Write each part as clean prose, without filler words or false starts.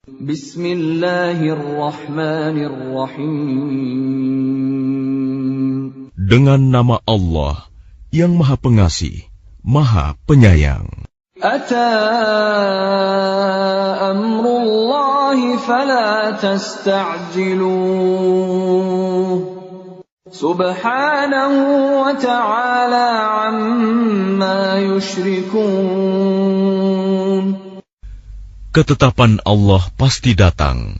Bismillahirrahmanirrahim. Dengan nama Allah yang Maha Pengasih, Maha Penyayang. Ata amrullahi fala tasta'jiluh. Subhanahu wa ta'ala amma yushrikun. Ketetapan Allah pasti datang,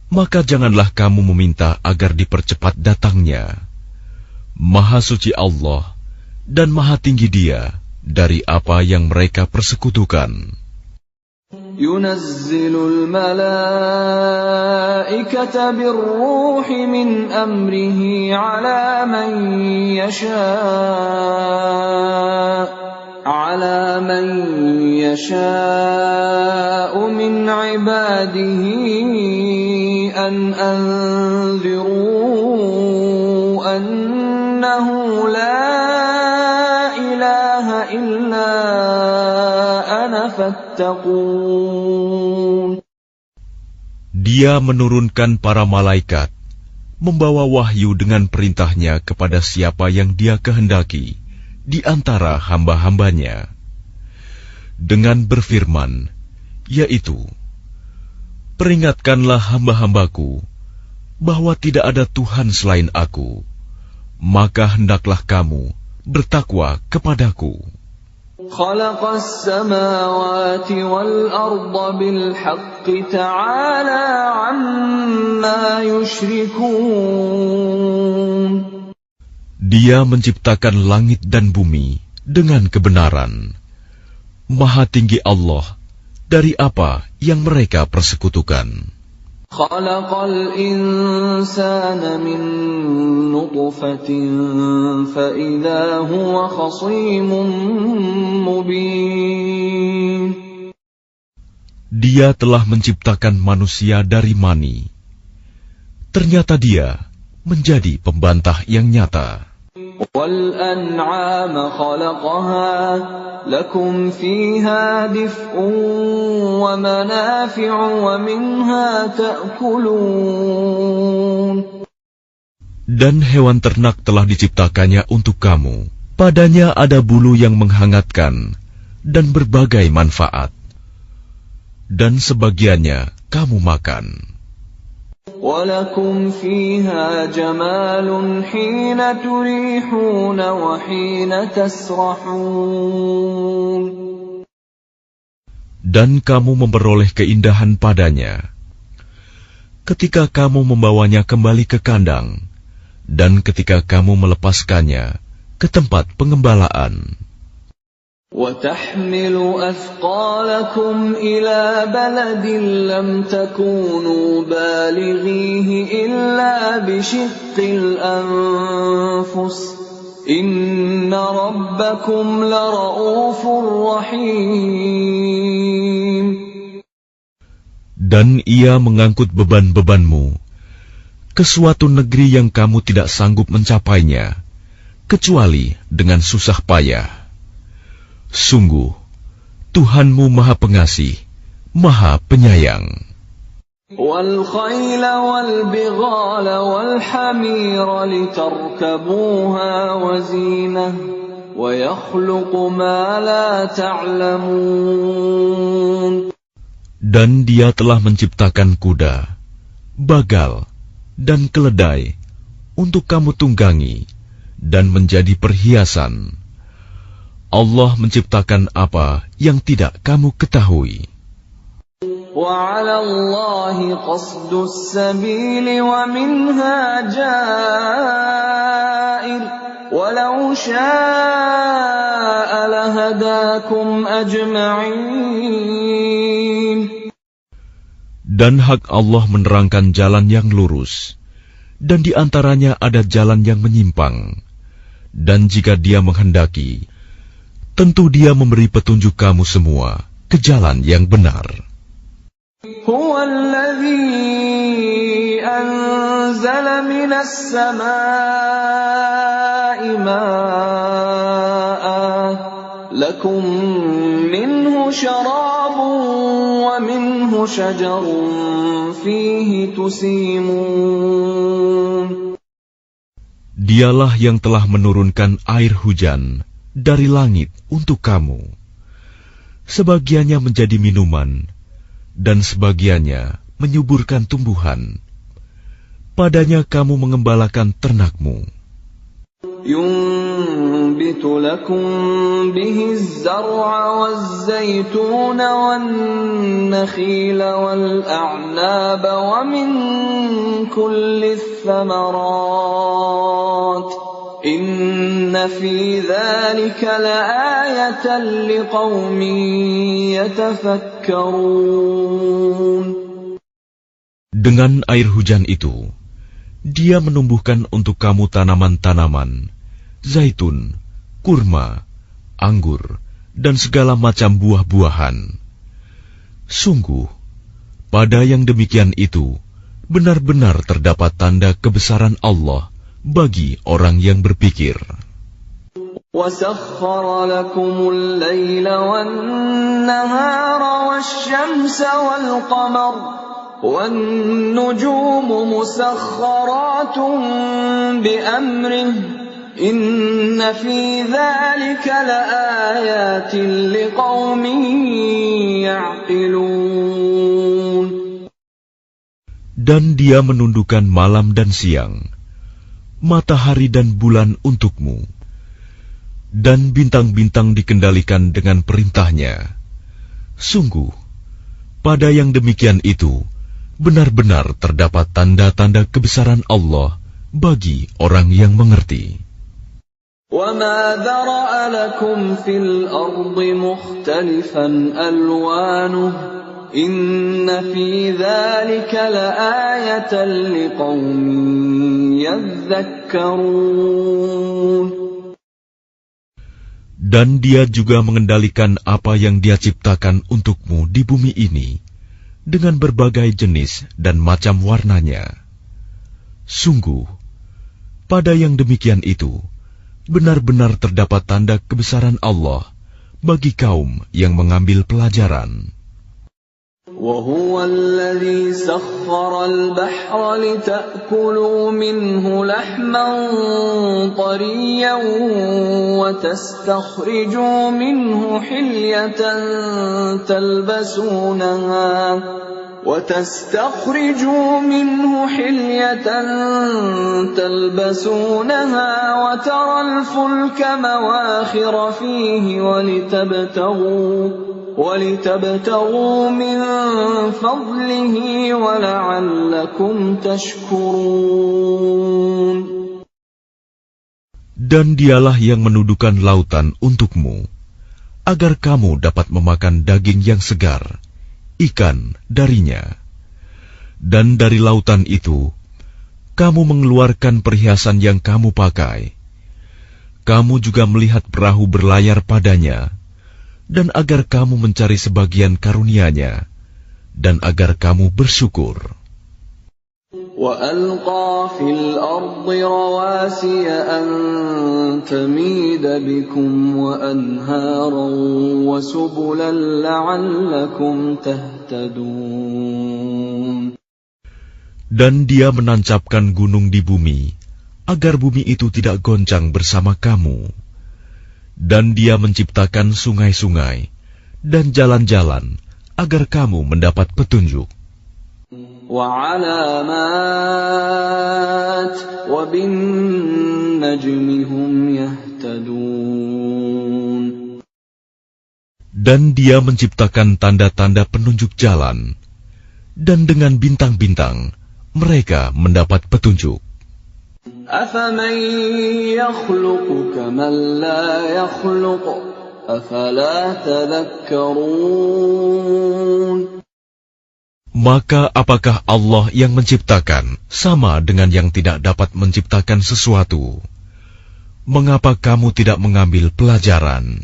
maka janganlah kamu meminta agar dipercepat datangnya. Maha suci Allah dan maha tinggi Dia dari apa yang mereka persekutukan. Yunazzilul malaikata birruhi min amrihi ala man yasha'u min ibadihi an anziru annahu la ilaha illa ana fattaqun. Dia menurunkan para malaikat, membawa wahyu dengan perintahnya kepada siapa yang Dia kehendaki di antara hamba-hambanya, dengan berfirman, yaitu, peringatkanlah hamba-hambaku bahwa tidak ada Tuhan selain Aku, maka hendaklah kamu bertakwa kepadaku. Khalaqas samawati wal arda bil haqqi ta'ala amma yushrikun. Dia menciptakan langit dan bumi dengan kebenaran. Maha tinggi Allah dari apa yang mereka persekutukan. Khalaqal insana min nutfatin fa idza huwa khasimun mubin. Dia telah menciptakan manusia dari mani. Ternyata dia menjadi pembantah yang nyata. Wal an'ama khalaqaha lakum fiha dif'un wa manafi'u wa minha ta'kulun. Dan hewan ternak telah diciptakannya untuk kamu. Padanya ada bulu yang menghangatkan dan berbagai manfaat. Dan sebagiannya kamu makan. وَلَكُمْ فِيهَا جَمَالٌ حِينَ تُرِيحُونَ وَحِينَ تَسْرَحُونَ. Dan kamu memperoleh keindahan padanya ketika kamu membawanya kembali ke kandang dan ketika kamu melepaskannya ke tempat pengembalaan. وَتَحْمِلُ أَثْقَالَكُمْ إِلَى بَلَدٍ لَّمْ تَكُونُوا بَالِغِيهِ إِلَّا بِشِقِّ الْأَنفُسِ إِنَّ رَبَّكُمْ لَرَءُوفٌ رَّحِيمٌ. Dan ia mengangkut beban-bebanmu ke suatu negeri yang kamu tidak sanggup mencapainya, kecuali dengan susah payah. Sungguh, Tuhanmu Maha Pengasih, Maha Penyayang. وَالْخَيْلَ وَالْبِغَالَ وَالْحَمِيرَ لِتَرْكَبُوهَا وَزِينَةً وَيَخْلُقُ مَا لَا تَعْلَمُونَ. Dan Dia telah menciptakan kuda, bagal, dan keledai untuk kamu tunggangi dan menjadi perhiasan. Allah menciptakan apa yang tidak kamu ketahui. وَعَلَى اللَّهِ قَصْدُ السَّبِيلِ وَمِنْهَا جَائِرٌ وَلَوْ شَاءَ لَهَدَاكُمْ أَجْمَعِينَ. Dan hak Allah menerangkan jalan yang lurus, dan di antaranya ada jalan yang menyimpang. Dan jika Dia menghendaki, tentu Dia memberi petunjuk kamu semua ke jalan yang benar. Huwa alladhi anzala minas samaa'i maa'an lakum minhu syarabun wa minhu شجر فيه تسيمون. Dialah yang telah menurunkan air hujan dari langit untuk kamu. Sebagiannya menjadi minuman, dan sebagiannya menyuburkan tumbuhan. Padanya kamu mengembalakan ternakmu. ينبت لكم به الزرع والزيتون والنخيل والأعناب ومن كل الثمرات إن في ذلك لآية لقوم يتفكرون. Dengan air hujan itu, Dia menumbuhkan untuk kamu tanaman-tanaman, zaitun, kurma, anggur, dan segala macam buah-buahan. Sungguh, pada yang demikian itu, benar-benar terdapat tanda kebesaran Allah bagi orang yang berpikir. وَسَخَّرَ لَكُمُ اللَّيْلَ وَالنَّهَارَ وَالشَّمْسَ وَالْقَمَرَ وَالنُّجُومُ مُسَخَّرَاتٌ بِأَمْرِهِ إِنَّ فِي ذَلِكَ لَآيَاتٍ لِقَوْمٍ يَعْقِلُونَ. Dan Dia menundukkan malam dan siang, matahari dan bulan untukmu, dan bintang-bintang dikendalikan dengan perintahnya. Sungguh, pada yang demikian itu, benar-benar terdapat tanda-tanda kebesaran Allah bagi orang yang mengerti. وَمَا ذَرَأَ لَكُمْ فِي الْأَرْضِ مُخْتَلِفًا أَلْوَانُهُ إِنَّ فِي ذَلِكَ لَآيَةً لِقَوْمٍ يَذَّكَّرُونَ. Dan Dia juga mengendalikan apa yang Dia ciptakan untukmu di bumi ini dengan berbagai jenis dan macam warnanya. Sungguh, pada yang demikian itu, benar-benar terdapat tanda kebesaran Allah bagi kaum yang mengambil pelajaran. وَهُوَ الَّذِي سَخَّرَ الْبَحْرَ لِتَأْكُلُوا مِنْهُ لَحْمًا طَرِيًّا وَتَسْتَخْرِجُوا مِنْهُ حِلْيَةً تَلْبَسُونَهَا وَتَرَى الْفُلْكَ مَوَاخِرَ فِيهِ وَلِتَبْتَغُوا مِنْ فَضْلِهِ وَلَعَلَّكُمْ تَشْكُرُونَ. Dan Dialah yang menundukkan lautan untukmu, agar kamu dapat memakan daging yang segar, ikan darinya. Dan dari lautan itu, kamu mengeluarkan perhiasan yang kamu pakai. Kamu juga melihat perahu berlayar padanya, dan agar kamu mencari sebagian karunia-Nya, dan agar kamu bersyukur. وَأَلْقَى فِي الْأَرْضِ رَوَاسِيَ أَن تَمِيدَ بِكُمْ وَأَنْهَارًا وَسُبُلًا لَعَلَّكُمْ تَهْتَدُونَ. Dan Dia menancapkan gunung di bumi, agar bumi itu tidak goncang bersama kamu. Dan Dia menciptakan sungai-sungai dan jalan-jalan agar kamu mendapat petunjuk. وَعَلَامَاتٍ وَبِالنَّجْمِ هُمْ يَهْتَدُونَ. Dan Dia menciptakan tanda-tanda penunjuk jalan, dan dengan bintang-bintang mereka mendapat petunjuk. أَفَمَن يَخْلُقُ كَمَن لَّا يَخْلُقُ أَفَلَا تَذَكَّرُونَ. Maka apakah Allah yang menciptakan sama dengan yang tidak dapat menciptakan sesuatu? Mengapa kamu tidak mengambil pelajaran?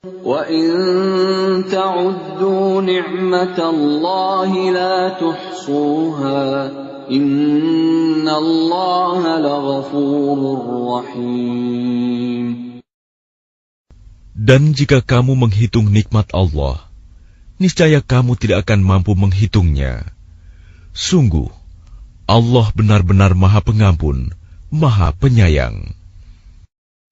وَإِن تَعُدُّوا نِعْمَةَ اللَّهِ لَا تُحْصُوهَا إِنَّ اللَّهَ لَغَفُورٌ رَّحِيمٌ. Dan jika kamu menghitung nikmat Allah, niscaya kamu tidak akan mampu menghitungnya. Sungguh, Allah benar-benar Maha Pengampun, Maha Penyayang.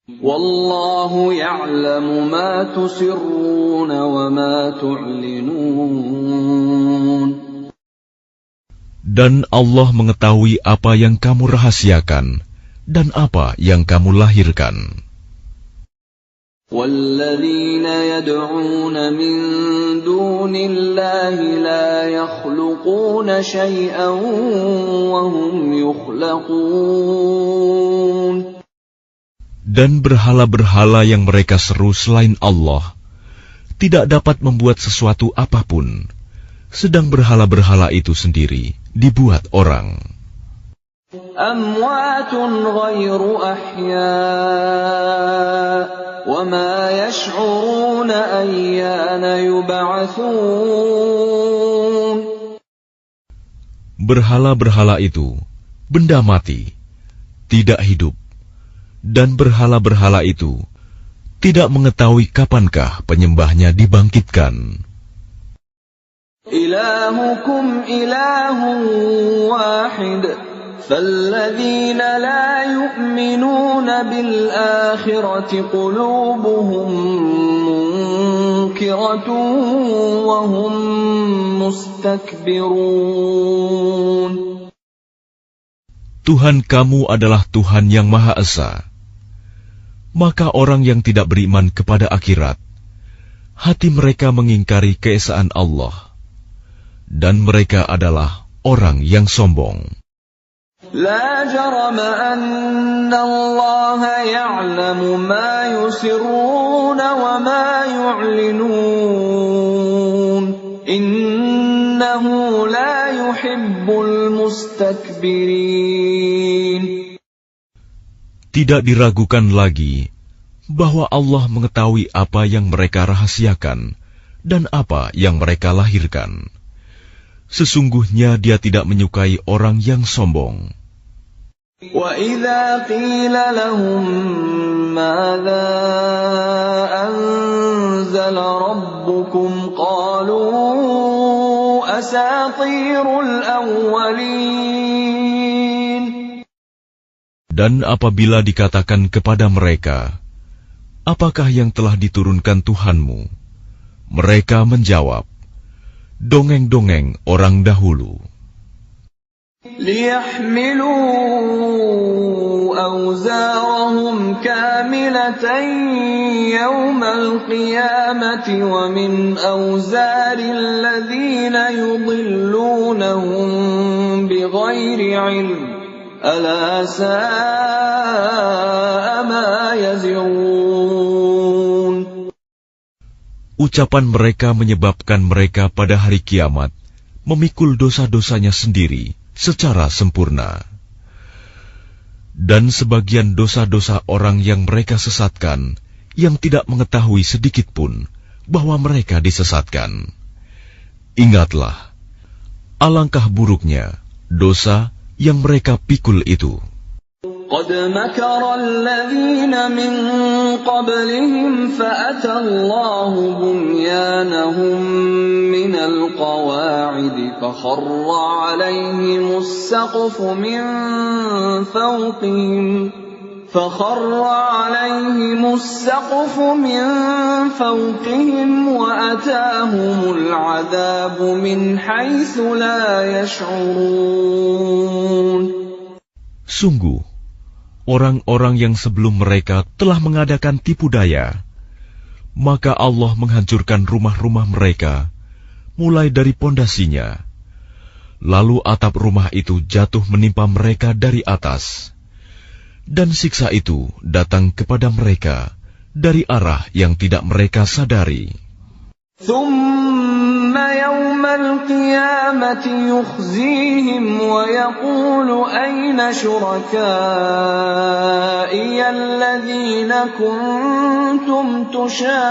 Wallahu ya'lamu ma tusirruna wa ma tu'linun. Dan Allah mengetahui apa yang kamu rahasiakan dan apa yang kamu lahirkan. وَالَّذِينَ يَدْعُونَ مِن دُونِ اللَّهِ لَا يَخْلُقُونَ شَيْئًا وَهُمْ يُخْلَقُونَ. Dan berhala-berhala yang mereka seru selain Allah tidak dapat membuat sesuatu apapun, sedang berhala-berhala itu sendiri dibuat orang. أَمْوَاتٌ غَيْرُ أَحْيَاءٍ وَمَا يَشْعُرُونَ أَيَّانَ يُبْعَثُونَ. Berhala-berhala itu benda mati, tidak hidup, dan berhala-berhala itu tidak mengetahui kapankah penyembahnya dibangkitkan. إِلَٰهُكُمْ إِلَٰهٌ وَاحِدٌ فَالَّذِينَ لَا يُؤْمِنُونَ بِالْآخِرَةِ قُلُوبُهُم مُّنكِرَةٌ وَهُم مُّسْتَكْبِرُونَ. Tuhan kamu adalah Tuhan yang Maha Esa. Maka orang yang tidak beriman kepada akhirat, hati mereka mengingkari keesaan Allah, dan mereka adalah orang yang sombong. لا جرم أن الله يعلم ما يسرون وما يعلنون إنه لا يحب المستكبرين. Tidak diragukan lagi bahwa Allah mengetahui apa yang mereka rahasiakan dan apa yang mereka lahirkan. Sesungguhnya Dia tidak menyukai orang yang sombong. وَإِذَا قِيلَ لَهُم مَّاذَا أَنزَلَ رَبُّكُمْ قَالُوا أَسَاطِيرُ الْأَوَّلِينَ. Dan apabila dikatakan kepada mereka, apakah yang telah diturunkan Tuhanmu? Mereka menjawab, dongeng-dongeng orang dahulu. لِيَحْمِلُوا أَوْزَارَهُمْ كَامِلَةً يَوْمَ الْقِيَامَةِ وَمِنْ أَوْزَارِ الَّذِينَ يُضِلُّونَهُم بِغَيْرِ عِلْمٍ أَلَا سَاءَ مَا يَزِرُونَ. Ucapan mereka menyebabkan mereka pada hari kiamat memikul dosa-dosanya sendiri secara sempurna. Dan sebagian dosa-dosa orang yang mereka sesatkan, yang tidak mengetahui sedikit pun bahwa mereka disesatkan. Ingatlah, alangkah buruknya dosa yang mereka pikul itu. قد مكر الذين من قبلهم فأتى الله بنيانهم من القواعد فخر عليهم السقف من فوقهم وأتاهم العذاب من حيث لا يشعرون. Sungguh, orang-orang yang sebelum mereka telah mengadakan tipu daya, maka Allah menghancurkan rumah-rumah mereka, mulai dari pondasinya. Lalu atap rumah itu jatuh menimpa mereka dari atas, dan siksa itu datang kepada mereka dari arah yang tidak mereka sadari. ثم يوم القيامة يخزيهم ويقول أين شركائي الذين كنتم تشاقون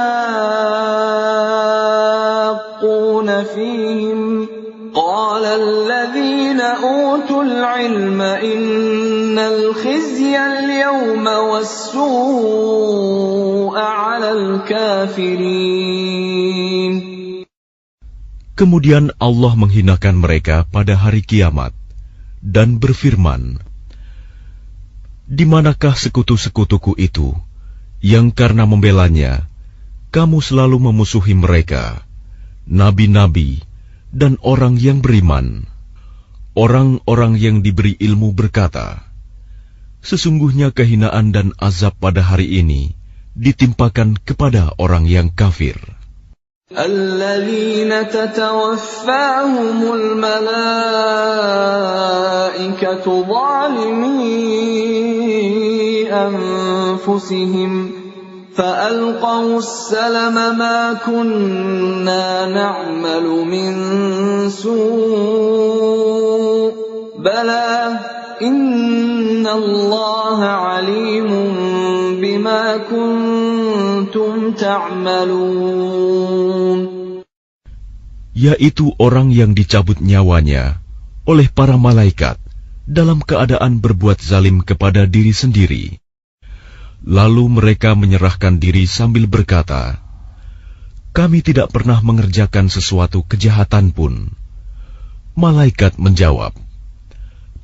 فيهم قال الذين أوتوا العلم إن الخزي اليوم والسوء على الكافرين. Kemudian Allah menghinakan mereka pada hari kiamat dan berfirman, "Di manakah sekutu-sekutuku itu yang karena membelanya kamu selalu memusuhi mereka, nabi-nabi dan orang yang beriman?" Orang-orang yang diberi ilmu berkata, "Sesungguhnya kehinaan dan azab pada hari ini ditimpakan kepada orang yang kafir." الذين تتوفاهم الملائكة ظالمي أنفسهم فألقوا السلم ما كنا نعمل من سوء بلى إن الله عليم بما كنتم تعملون. Yaitu orang yang dicabut nyawanya oleh para malaikat dalam keadaan berbuat zalim kepada diri sendiri. Lalu mereka menyerahkan diri sambil berkata, "Kami tidak pernah mengerjakan sesuatu kejahatan pun." Malaikat menjawab,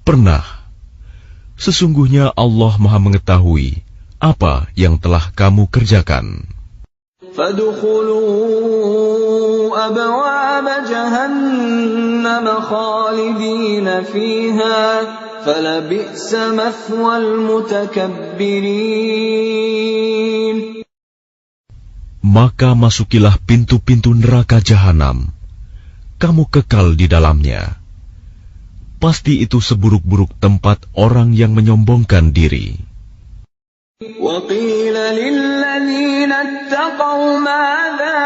"Pernah. Sesungguhnya Allah Maha mengetahui apa yang telah kamu kerjakan." فادخلوا أبواب جهنم خالدين فيها فلبئس مثوى المتكبرين. Maka masukilah pintu-pintu neraka jahanam, kamu kekal di dalamnya. Pasti itu seburuk-buruk tempat orang yang menyombongkan diri. وقيل للذين اتقوا ماذا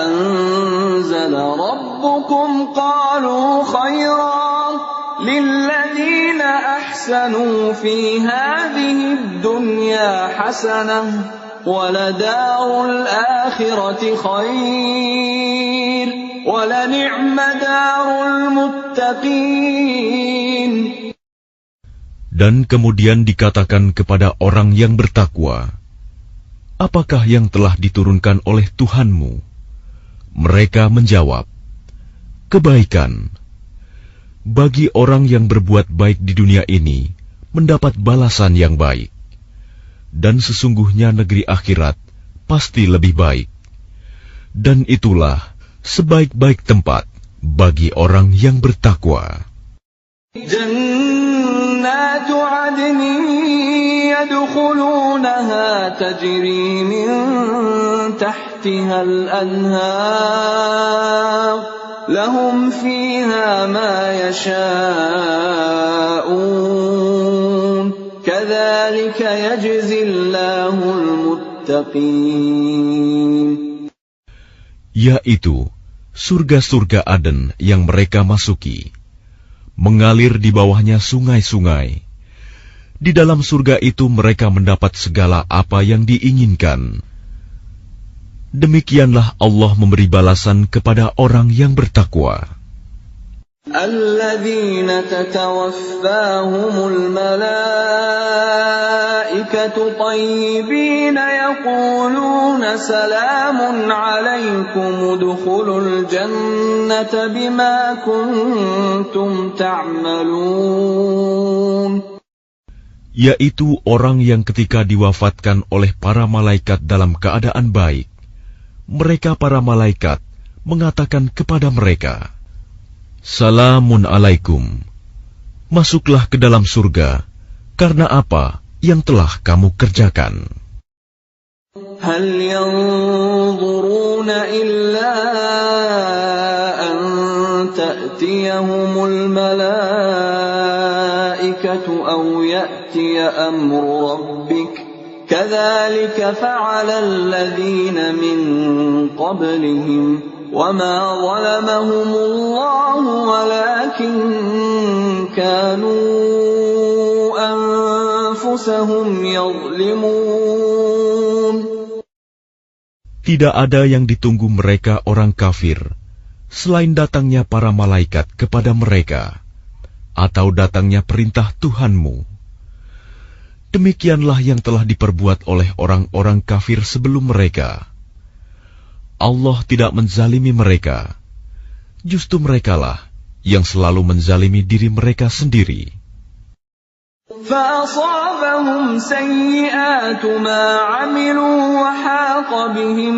أنزل ربكم قالوا خيرا للذين أحسنوا في هذه الدنيا حسنة ولدار الآخرة خير ولنعم دار المتقين. Dan kemudian dikatakan kepada orang yang bertakwa, "Apakah yang telah diturunkan oleh Tuhanmu?" Mereka menjawab, "Kebaikan. Bagi orang yang berbuat baik di dunia ini, mendapat balasan yang baik. Dan sesungguhnya negeri akhirat pasti lebih baik. Dan itulah sebaik-baik tempat bagi orang yang bertakwa." جنات عدن يدخلونها تجري من تحتها الأنهار لهم فيها ما يشاءون كذلك يجزي الله المتقين. Yaitu surga-surga Aden yang mereka masuki. Mengalir di bawahnya sungai-sungai. Di dalam surga itu mereka mendapat segala apa yang diinginkan. Demikianlah Allah memberi balasan kepada orang yang bertakwa. الذين تتوفاهم الملائكة طيبين يقولون سلام عليكم ادخلوا الجنة بما كنتم تعملون. Yaitu orang yang ketika diwafatkan oleh para malaikat dalam keadaan baik, mereka para malaikat mengatakan kepada mereka, "Salamun alaikum, masuklah ke dalam surga, karena apa yang telah kamu kerjakan." هل ينظرون إلا أن تأتيهم الملائكة أو يأتي أمر ربك كذلك فعل الذين من قبلهم وما ظلمهم الله ولكن كانوا أنفسهم يظلمون. Tidak ada yang ditunggu mereka orang kafir, selain datangnya para malaikat kepada mereka, atau datangnya perintah Tuhanmu. Demikianlah yang telah diperbuat oleh orang-orang kafir sebelum mereka. Allah tidak menzalimi mereka. Justru merekalah yang selalu menzalimi diri mereka sendiri. فأصابهم سيئات ما عملوا وحاق بهم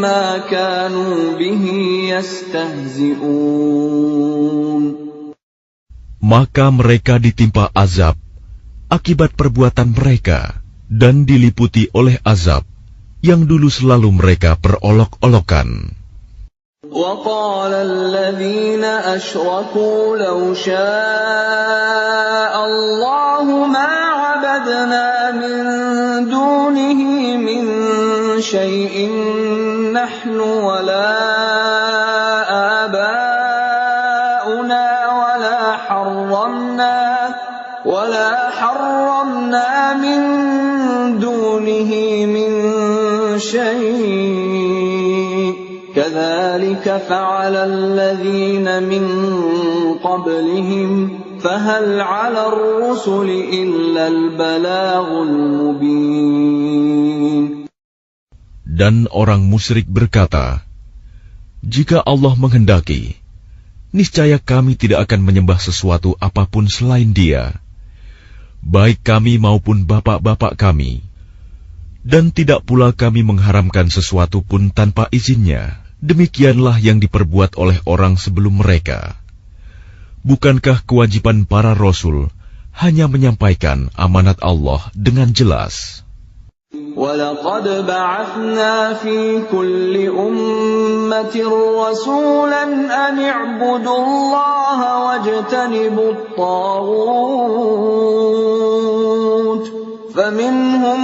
ما كانوا به يستهزئون. Maka mereka ditimpa azab akibat perbuatan mereka dan diliputi oleh azab yang dulu selalu mereka perolok-olokan. وقال الذين أشركوا لو شاء الله ما عبدنا من دونه من شيء نحن ولا آباؤنا ولا حرمنا من دونه من شيء كذلك فعل الذين من قبلهم فهل على الرسل إلا البلاغ المبين. Dan orang musyrik berkata, jika Allah menghendaki, niscaya kami tidak akan menyembah sesuatu apapun selain Dia, baik kami maupun bapak-bapak kami, dan tidak pula kami mengharamkan sesuatu pun tanpa izinnya. Demikianlah yang diperbuat oleh orang sebelum mereka. Bukankah kewajiban para rasul hanya menyampaikan amanat Allah dengan jelas? وَلَقَدْ بَعَثْنَا فِي كُلِّ أُمَّةٍ رَّسُولًا أَنِ اعْبُدُوا اللَّهَ وَاجْتَنِبُوا الطَّاغُوتَ فَمِنْهُم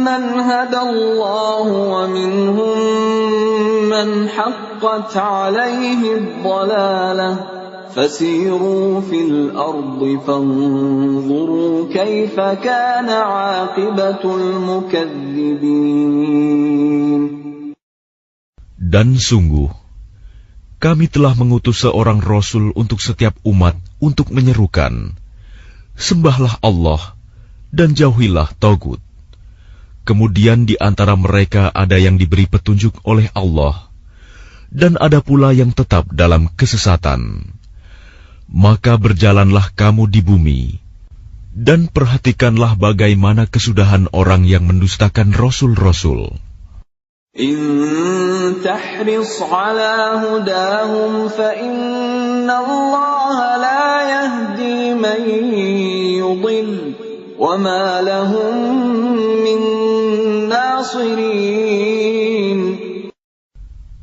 مَّنْ هَدَى اللَّهُ وَمِنْهُم مَّنْ حَقَّتْ عَلَيْهِ الضَّلَالَةُ فَسِيرُوا فِي الْأَرْضِ فَانظُرُوا كَيْفَ كَانَ عَاقِبَةُ الْمُكَذِّبِينَ. Dan sungguh, kami telah mengutus seorang Rasul untuk setiap umat untuk menyerukan, sembahlah Allah dan jauhilah Tagut. Kemudian di antara mereka ada yang diberi petunjuk oleh Allah, dan ada pula yang tetap dalam kesesatan. Maka berjalanlah kamu di bumi, dan perhatikanlah bagaimana kesudahan orang yang mendustakan Rasul-Rasul. In tahris ala hudahum fa inna Allah la yahdi man yudil wa ma lahum min nasirin.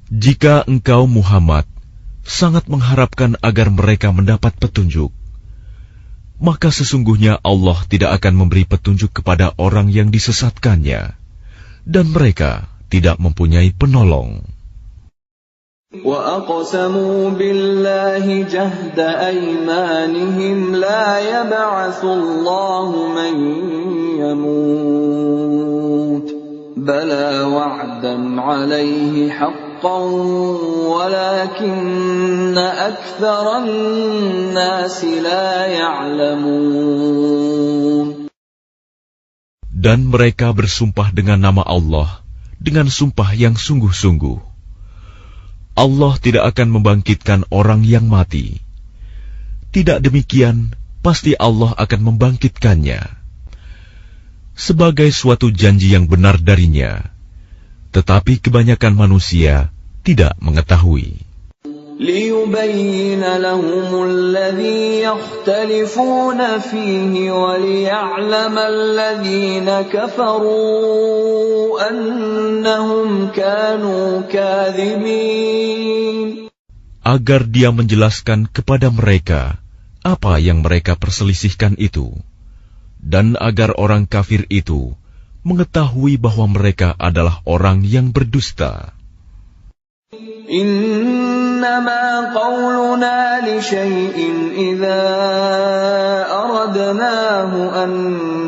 Jika engkau Muhammad sangat mengharapkan agar mereka mendapat petunjuk, maka sesungguhnya Allah tidak akan memberi petunjuk kepada orang yang disesatkannya, dan mereka tidak mempunyai penolong. وَأَقْسَمُوا بِاللَّهِ جَهْدَ أَيْمَانِهِمْ لَا يَبْعَثُ اللَّهُ مَن يَمُوتُ بَلَىٰ وَعْدًا عَلَيْهِ حَقًّا وَلَٰكِنَّ أَكْثَرَ النَّاسِ لَا يَعْلَمُونَ. Dan mereka bersumpah dengan nama Allah dengan sumpah yang sungguh-sungguh. Allah tidak akan membangkitkan orang yang mati. Tidak demikian, pasti Allah akan membangkitkannya sebagai suatu janji yang benar darinya. Tetapi kebanyakan manusia tidak mengetahui. لِيُبَيِّنَ لَهُمُ الَّذِي يَخْتَلِفُونَ فِيهِ وَلِيَعْلَمَ الَّذِينَ كَفَرُوا أَنَّهُمْ كَانُوا كَاذِبِينَ. Agar Dia menjelaskan kepada mereka apa yang mereka perselisihkan itu, dan agar orang kafir itu mengetahui bahwa mereka adalah orang yang berdusta. إنما قولنا لشيء إذا أردناه أن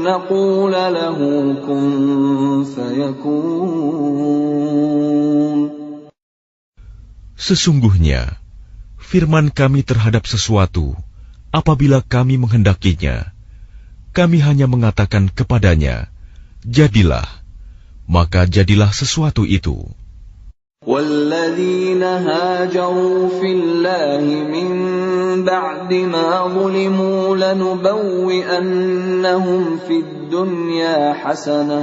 نقول له كن فيكون. Sesungguhnya, firman kami terhadap sesuatu, apabila kami menghendakinya, kami hanya mengatakan kepadanya, jadilah, maka jadilah sesuatu itu. والذين هاجروا في الله من بعد ما ظلموا لنبوئنهم في الدنيا حسنة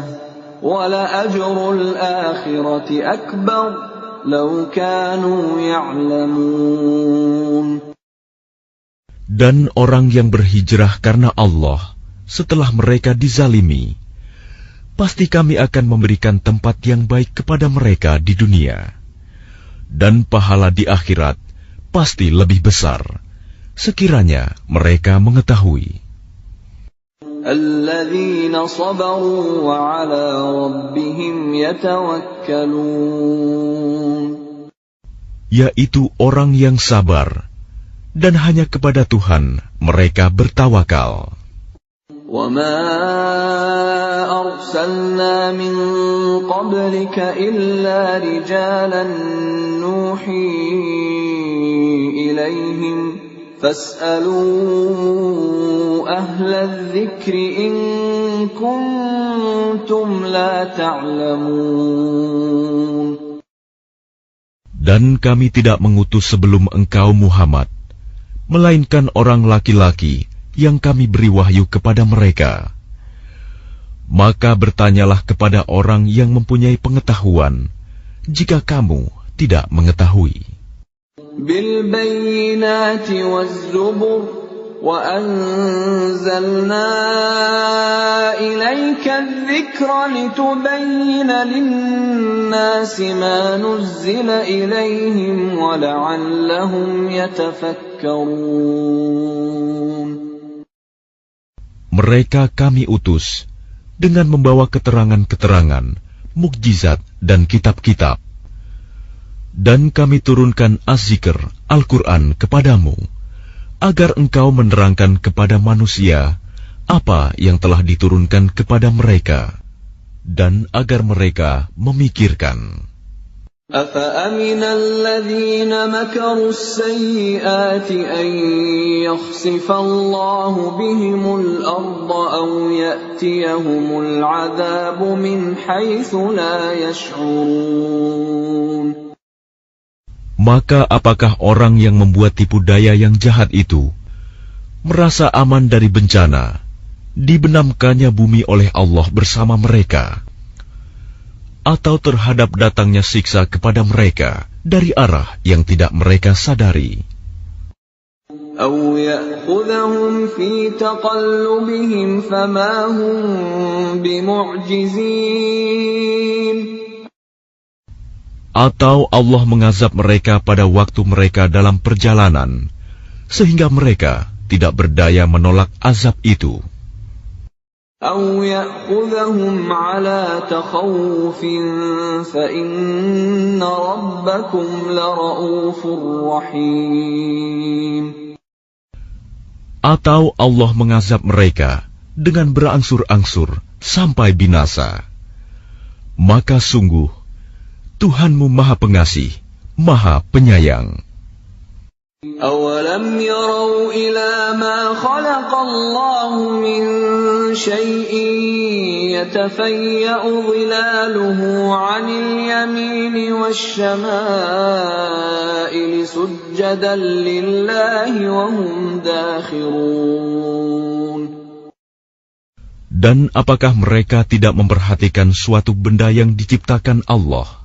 ولأجر الآخرة أكبر لو كانوا يعلمون. Dan orang yang berhijrah karena Allah setelah mereka dizalimi, pasti kami akan memberikan tempat yang baik kepada mereka di dunia. Dan pahala di akhirat pasti lebih besar, sekiranya mereka mengetahui. الذين صبروا وعلى ربهم يتوكلون. Yaitu orang yang sabar, dan hanya kepada Tuhan mereka bertawakal. وَمَا أَرْسَلْنَا مِن قَبْلِكَ إِلَّا رِجَالًا نُوحِي إِلَيْهِمْ فَاسْأَلُوا أَهْلَ الذِّكْرِ إِن كُنتُمْ لَا تَعْلَمُونَ. Dan kami tidak mengutus sebelum engkau Muhammad, melainkan orang laki-laki yang kami beri wahyu kepada mereka. Maka bertanyalah kepada orang yang mempunyai pengetahuan, jika kamu tidak mengetahui. بِالْبَيِّنَاتِ وَالزُّبُرِ وَأَنزَلْنَا إِلَيْكَ الذِّكْرَ لِتُبَيِّنَ لِلنَّاسِ مَا نُزِّلَ إِلَيْهِمْ وَلَعَلَّهُمْ يَتَفَكَّرُونَ. Mereka kami utus dengan membawa keterangan-keterangan, mukjizat dan kitab-kitab. Dan kami turunkan Az-Zikr, Al-Quran kepadamu, agar engkau menerangkan kepada manusia apa yang telah diturunkan kepada mereka, dan agar mereka memikirkan. أَفَأَمِنَ الَّذِينَ مَكَرُوا السَّيِّئَاتِ أَن يَخْسِفَ اللَّهُ بِهِمُ الْأَرْضَ أَوْ يَأْتِيَهُمُ الْعَذَابُ مِنْ حَيْثُ لَا يَشْعُرُونَ. Maka apakah orang yang membuat tipu daya yang jahat itu merasa aman dari bencana, dibenamkannya bumi oleh Allah bersama mereka, atau terhadap datangnya siksa kepada mereka dari arah yang tidak mereka sadari? أَوْ يَأْخُذَهُمْ فِي تَقَلُّبِهِمْ فَمَا هُمْ بِمُعْجِزِينَ. Atau Allah mengazab mereka pada waktu mereka dalam perjalanan, sehingga mereka tidak berdaya menolak azab itu. أَوْ يَأْخُذَهُمْ عَلَى تَخَوُّفٍ فَإِنَّ رَبَّكُمْ لَرَءُوفٌ رَحِيمٌ. Atau Allah mengazab mereka dengan berangsur-angsur sampai binasa. Maka sungguh Tuhanmu Maha Pengasih, Maha Penyayang. أَوَلَمْ يَرَوْا إِلَى مَا خَلَقَ اللَّهُ مِنْ شَيْءٍ يَتَفَيَّأُ ظِلَالُهُ عَنِ الْيَمِينِ وَالشَّمَائِلِ سُجَّدًا لِلَّهِ وَهُمْ دَاخِرُونَ. Dan apakah mereka tidak memperhatikan suatu benda yang diciptakan Allah?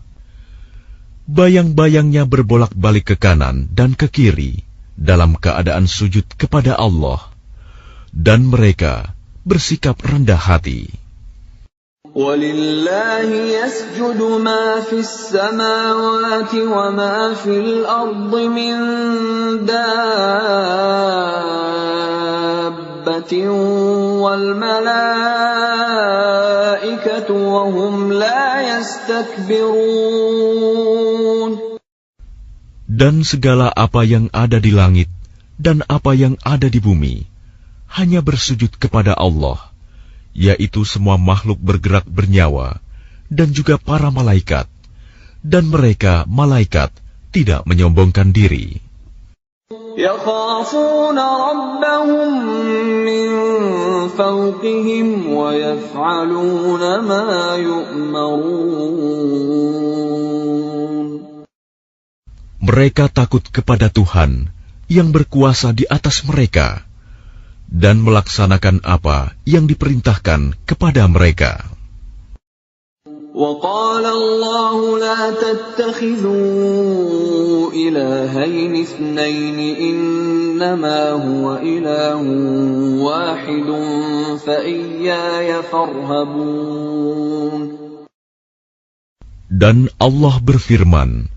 Bayang-bayangnya berbolak-balik ke kanan dan ke kiri dalam keadaan sujud kepada Allah, dan mereka bersikap rendah hati. وَلِلَّهِ يَسْجُدُ مَا فِي السَّمَاوَاتِ وَمَا فِي الْأَرْضِ مِنْ دَابَّةٍ وَالْمَلَائِكَةُ وَهُمْ لَا يَسْتَكْبِرُونَ. Dan segala apa yang ada di langit dan apa yang ada di bumi hanya bersujud kepada Allah, yaitu semua makhluk bergerak bernyawa dan juga para malaikat, dan mereka malaikat tidak menyombongkan diri. يَخَافُونَ رَبَّهُم مِّن فَوْقِهِمْ وَيَفْعَلُونَ مَا يُؤْمَرُونَ. Mereka takut kepada Tuhan yang berkuasa di atas mereka dan melaksanakan apa yang diperintahkan kepada mereka. وقال الله لا تتخذوا إلهين اثنين إنما هو إله واحد فإياي فارهبون. Dan Allah berfirman,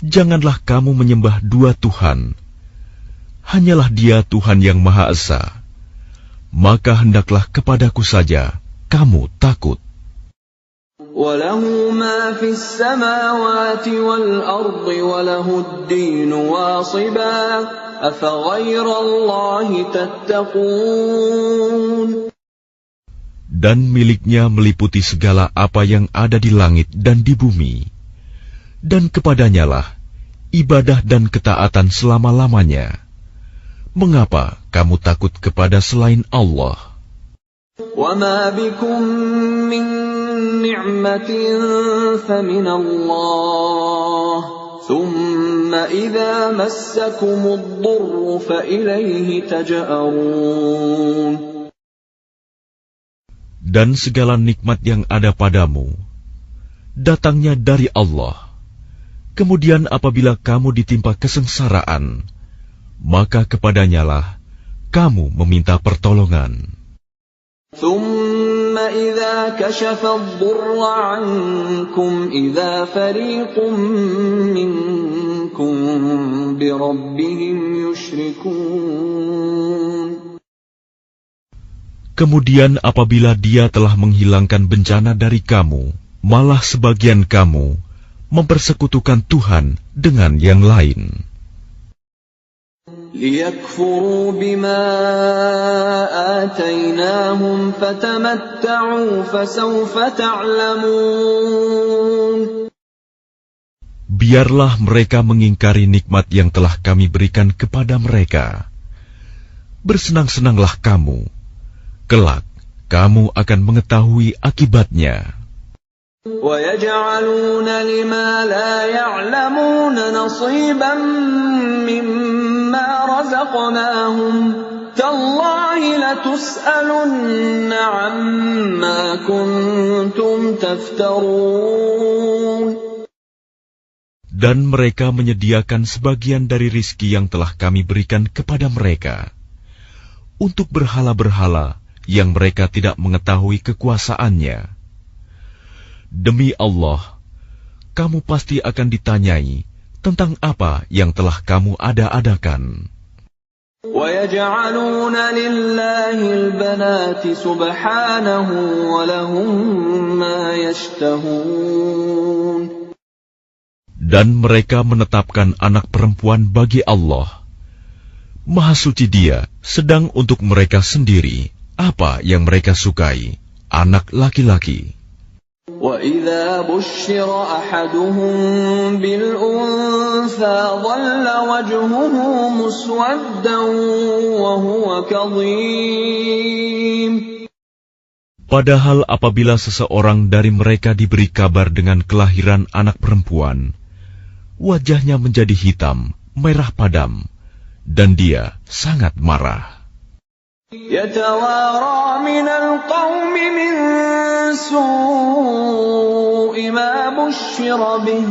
janganlah kamu menyembah dua Tuhan, hanyalah Dia Tuhan yang Maha Esa, maka hendaklah kepadaku saja kamu takut. وَلَهُ مَا فِي السَّمَاوَاتِ وَالْأَرْضِ وَلَهُ الدِّينُ وَاصِبًا أَفَغَيْرَ اللَّهِ تَتَّقُونَ. Dan miliknya meliputi segala apa yang ada di langit dan di bumi, dan kepadanyalah ibadah dan ketaatan selama-lamanya. Mengapa kamu takut kepada selain Allah? وَمَا بِكُم مِّن نِّعْمَةٍ فَمِنَ اللَّهِ ثُمَّ إِذَا مَسَّكُمُ الضُّرُّ فَإِلَيْهِ تَجْأَرُونَ. Dan segala nikmat yang ada padamu datangnya dari Allah. Kemudian apabila kamu ditimpa kesengsaraan, maka kepadanyalah kamu meminta pertolongan. ثُمَّ إِذَا كَشَفَ الضُّرَّ عَنكُمْ إِذَا فَرِيقٌ مِّنكُم بِرَبِّهِمْ يُشْرِكُونَ. Kemudian apabila Dia telah menghilangkan bencana dari kamu, malah sebagian kamu mempersekutukan Tuhan dengan yang lain. لِيَكْفُرُوا بِمَا آتَيْنَاهُمْ فَتَمَتَّعُوا فَسَوْفَ تَعْلَمُونَ. Biarlah mereka mengingkari nikmat yang telah kami berikan kepada mereka. Bersenang-senanglah kamu, kelak kamu akan mengetahui akibatnya. وَيَجْعَلُونَ لِمَا لَا يَعْلَمُونَ نَصِيبًا مِّمَّا رَزَقْنَاهُمْ تَاللَّهِ لَتُسْأَلُنَّ عَمَّا كُنتُمْ تَفْتَرُونَ. Dan mereka menyediakan sebagian dari rizki yang telah kami berikan kepada mereka untuk berhala-berhala yang mereka tidak mengetahui kekuasaannya. Demi Allah, kamu pasti akan ditanyai tentang apa yang telah kamu ada-adakan. وَيَجْعَلُونَ لِلَّهِ الْبَنَاتِ سُبْحَانَهُ وَلَهُم مَّا يَشْتَهُونَ. Dan mereka menetapkan anak perempuan bagi Allah. Maha suci Dia, sedang untuk mereka sendiri apa yang mereka sukai, anak laki-laki. وَإِذَا بُشِّرَ أَحَدُهُم بِالْأُنثَىٰ ظَلَّ وَجْهُهُ مُسْوَدًّا وَهُوَ كَظِيمٌ. Padahal apabila seseorang dari mereka diberi kabar dengan kelahiran anak perempuan, wajahnya menjadi hitam, merah padam, dan dia sangat marah. يَتَوَارَىٰ مِنَ الْقَوْمِ مِن سُوءِ مَا بُشِّرَ بِهِ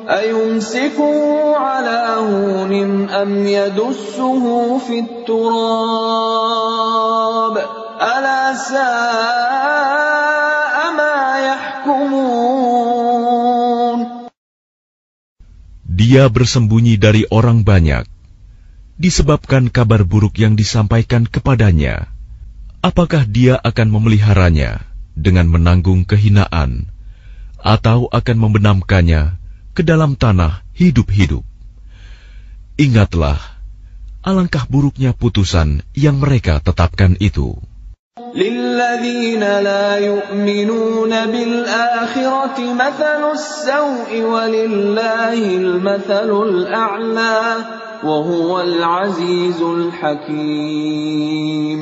أَيُمْسِكُهُ عَلَىٰ هُونٍ أَمْ يَدُسُّهُ فِي التُّرَابِ أَلَا سَاءَ مَا يَحْكُمُونَ. Dia bersembunyi dari orang banyak disebabkan kabar buruk yang disampaikan kepadanya. Apakah dia akan memeliharanya dengan menanggung kehinaan, atau akan membenamkannya ke dalam tanah hidup-hidup? Ingatlah, alangkah buruknya putusan yang mereka tetapkan itu. لِلَّذِينَ لَا يُؤْمِنُونَ بِالْآخِرَةِ مَثَلُ السَّوْءِ وَلِلَّهِ الْمَثَلُ الْأَعْلَى وَهُوَ الْعَزِيزُ الْحَكِيمُ.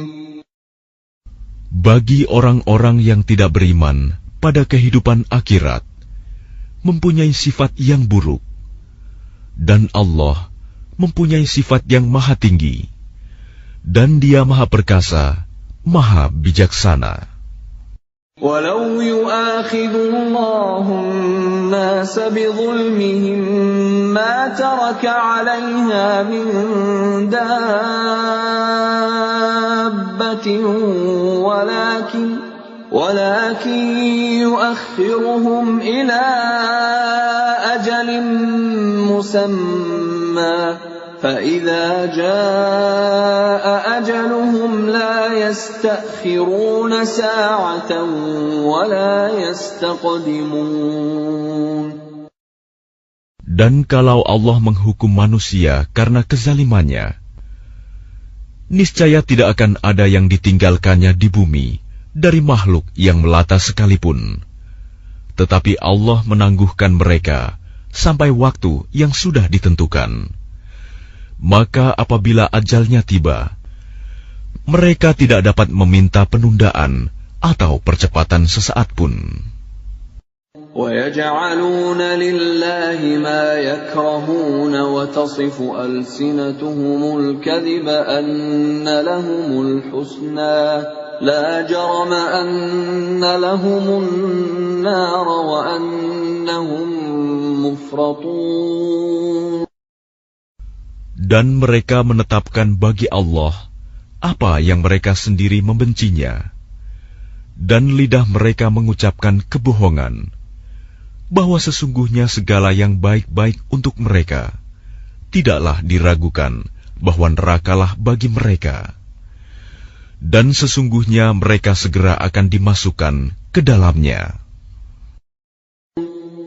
Bagi orang-orang yang tidak beriman pada kehidupan akhirat, mempunyai sifat yang buruk, Dan Allah mempunyai sifat yang maha tinggi, dan Dia maha perkasa, maha bijaksana. وَلَوْ يُؤَاخِذُ اللَّهُ النَّاسَ بِظُلْمِهِمْ مَا تَرَكَ عَلَيْهَا مِنْ دَابَّةٍ وَلَكِنْ يُؤَخِّرُهُمْ إِلَى أَجَلٍ مُّسَمًّى فَإِذَا جَاءَ أَجَلُهُمْ لَا يَسْتَأْخِرُونَ سَاعَةً وَلَا يَسْتَقْدِمُونَ. Dan kalau Allah menghukum manusia karena kezalimannya, niscaya tidak akan ada yang ditinggalkannya di bumi dari makhluk yang melata sekalipun. Tetapi Allah menangguhkan mereka sampai waktu yang sudah ditentukan. Maka apabila ajalnya tiba, mereka tidak dapat meminta penundaan atau percepatan sesaat pun. وَيَجْعَلُونَ لِلَّهِ مَا يَكْرَهُونَ وَتَصِفُ أَلْسِنَتُهُمُ الْكَذِبَ أَنَّ لَهُمُ الْحُسْنَى لَا جَرَمَ أَنَّ لَهُمُ النَّارَ وَأَنَّهُمْ مُفْرَطُونَ. Dan mereka menetapkan bagi Allah apa yang mereka sendiri membencinya, dan lidah mereka mengucapkan kebohongan, bahwa sesungguhnya segala yang baik-baik untuk mereka, tidaklah diragukan bahwa nerakalah bagi mereka. Dan sesungguhnya mereka segera akan dimasukkan ke dalamnya.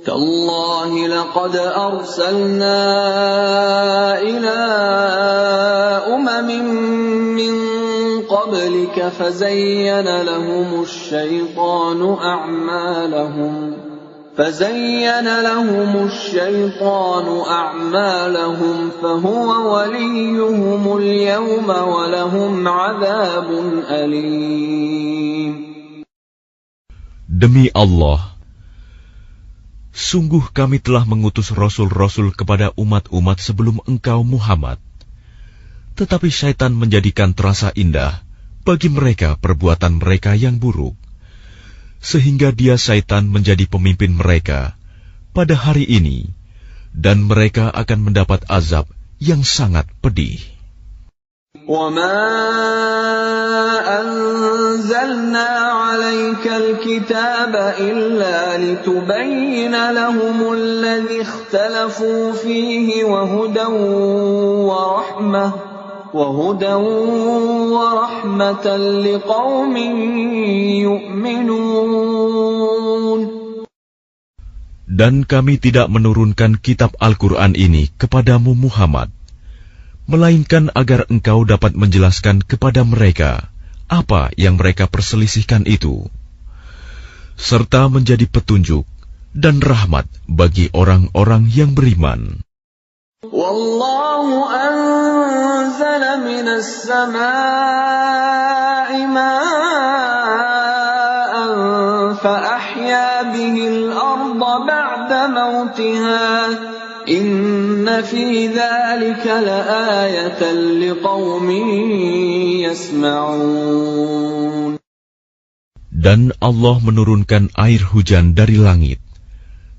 تَاللَّهِ لَقَدْ أَرْسَلْنَا إِلَىٰ أُمَمٍ مِّن قَبْلِكَ فَزَيَّنَ لَهُمُ الشَّيْطَانُ أَعْمَالَهُمْ فَهُوَ وَلِيُّهُمُ الْيَوْمَ وَلَهُمْ عَذَابٌ أَلِيمٌ. Demi Allah, sungguh kami telah mengutus rasul-rasul kepada umat-umat sebelum engkau Muhammad. Tetapi syaitan menjadikan terasa indah bagi mereka perbuatan mereka yang buruk, sehingga dia syaitan menjadi pemimpin mereka pada hari ini, dan mereka akan mendapat azab yang sangat pedih. وَمَا أَنزَلْنَا عَلَيْكَ الْكِتَابَ إِلَّا لِتُبَيِّنَ لَهُمُ الَّذِي اخْتَلَفُوا فِيهِ وَهُدًى وَرَحْمَةً لِقَوْمٍ يُؤْمِنُونَ. Dan kami tidak menurunkan kitab Al-Quran ini kepadamu Muhammad, melainkan agar engkau dapat menjelaskan kepada mereka apa yang mereka perselisihkan itu, serta menjadi petunjuk dan rahmat bagi orang-orang yang beriman. Wallahu anzala minas samaa'i ma'an fa ahya bihil arda ba'da mautiha inna fi dzalika laayatan liqaumin yasma'un. Dan Allah menurunkan air hujan dari langit,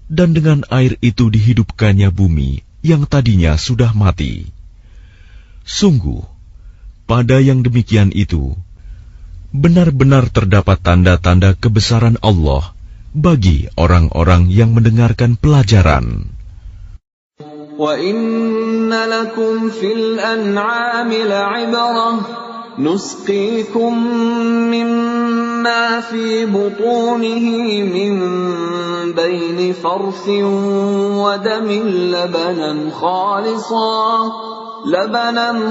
dan dengan air itu dihidupkannya bumi yang tadinya sudah mati. Sungguh, pada yang demikian itu, benar-benar terdapat tanda-tanda kebesaran Allah bagi orang-orang yang mendengarkan pelajaran. Wa inna lakum fil an'ami la'ibrah nusqikum mimma fi butunihi min baini farthin wa damin labanan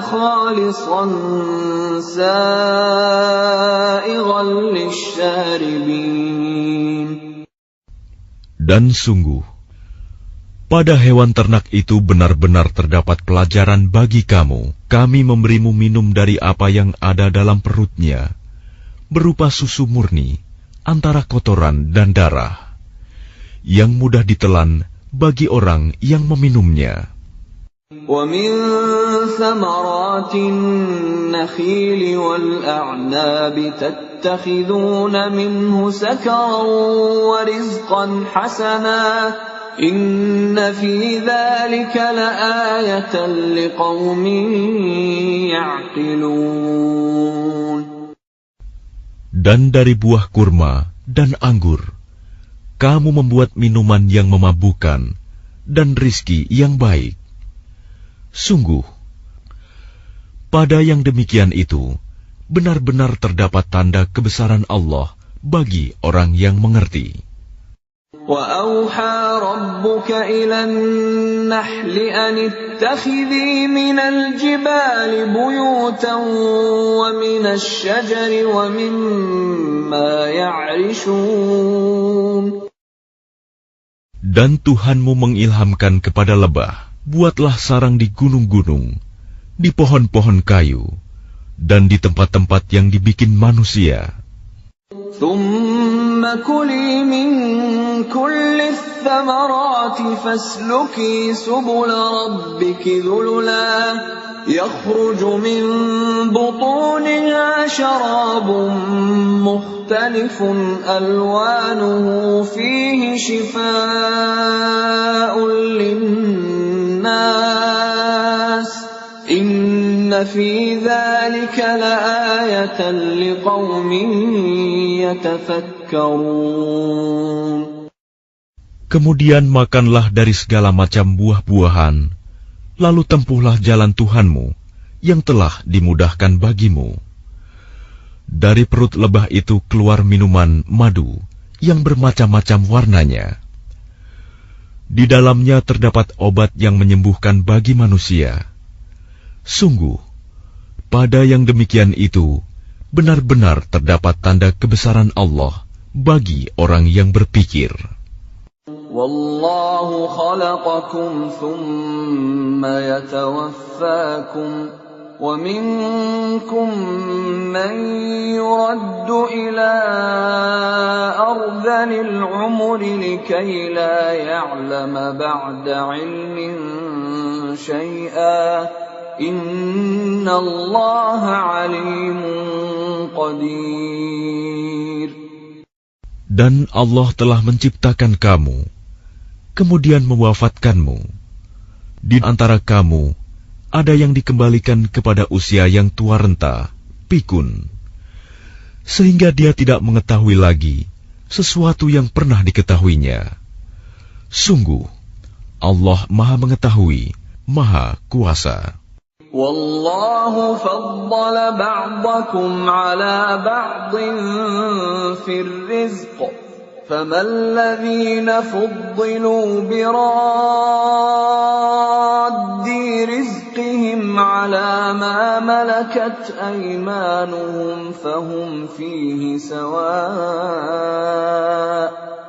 khalisan sa'igan lisyaribin. Dan sungguh, pada hewan ternak itu benar-benar terdapat pelajaran bagi kamu. Kami memberimu minum dari apa yang ada dalam perutnya, berupa susu murni, antara kotoran dan darah, yang mudah ditelan bagi orang yang meminumnya. وَمِن ثَمَرَاتِ النَّخِيلِ وَالْأَعْنَابِ تَتَّخِذُونَ مِنْهُ سَكَرًا وَرِزْقًا حَسَنًا إِنَّ فِي ذَلِكَ لَآيَةً لِقَوْمٍ يَعْقِلُونَ. Dan dari buah kurma dan anggur, kamu membuat minuman yang memabukkan dan rizki yang baik. Sungguh, pada yang demikian itu, benar-benar terdapat tanda kebesaran Allah bagi orang yang mengerti. وَأَوْحَى رَبُّكَ إِلَى النَّحْلِ أَنِ اتَّخِذِي مِنَ الْجِبَالِ بُيُوتًا وَمِنَ الشَّجَرِ وَمِمَّا يَعْرِشُونَ. Dan Tuhanmu mengilhamkan kepada lebah, buatlah sarang di gunung-gunung, di pohon-pohon kayu, dan di tempat-tempat yang dibikin manusia. ثُمَّ كُلِي مِن كُلِّ الثَّمَرَاتِ فَاسْلُكِي سُبُلَ رَبِّكِ ذُلُلًا يَخْرُجُ مِن بُطُونِهَا شَرَابٌ مُخْتَلِفٌ أَلْوَانُهُ فِيهِ شِفَاءٌ لِلنَّاسِ إِنَّ فِي ذَلِكَ لَآيَةً لِقَوْمٍ يَتَفَكَّرُونَ. Kemudian makanlah dari segala macam buah-buahan, lalu tempuhlah jalan Tuhanmu yang telah dimudahkan bagimu. Dari perut lebah itu keluar minuman madu yang bermacam-macam warnanya. Di dalamnya terdapat obat yang menyembuhkan bagi manusia. Sungguh, pada yang demikian itu, benar-benar terdapat tanda kebesaran Allah bagi orang yang berpikir. Wallahu khalaqakum thumma yatawaffakum wa minkum man yuraddu ila ardhanil umri likay la ya'lama ba'da ilmin syai'a innallaha alimun qadir. Dan Allah telah menciptakan kamu, kemudian mewafatkanmu. Di antara kamu, ada yang dikembalikan kepada usia yang tua renta, pikun, sehingga dia tidak mengetahui lagi sesuatu yang pernah diketahuinya. Sungguh, Allah Maha Mengetahui, Maha Kuasa. Wallahu faddala ba'dakum ala ba'din fir rizq faman ladhina fuddilu biraddi rizqihim ala ma malakat aymanuhum fahum fihi sawa'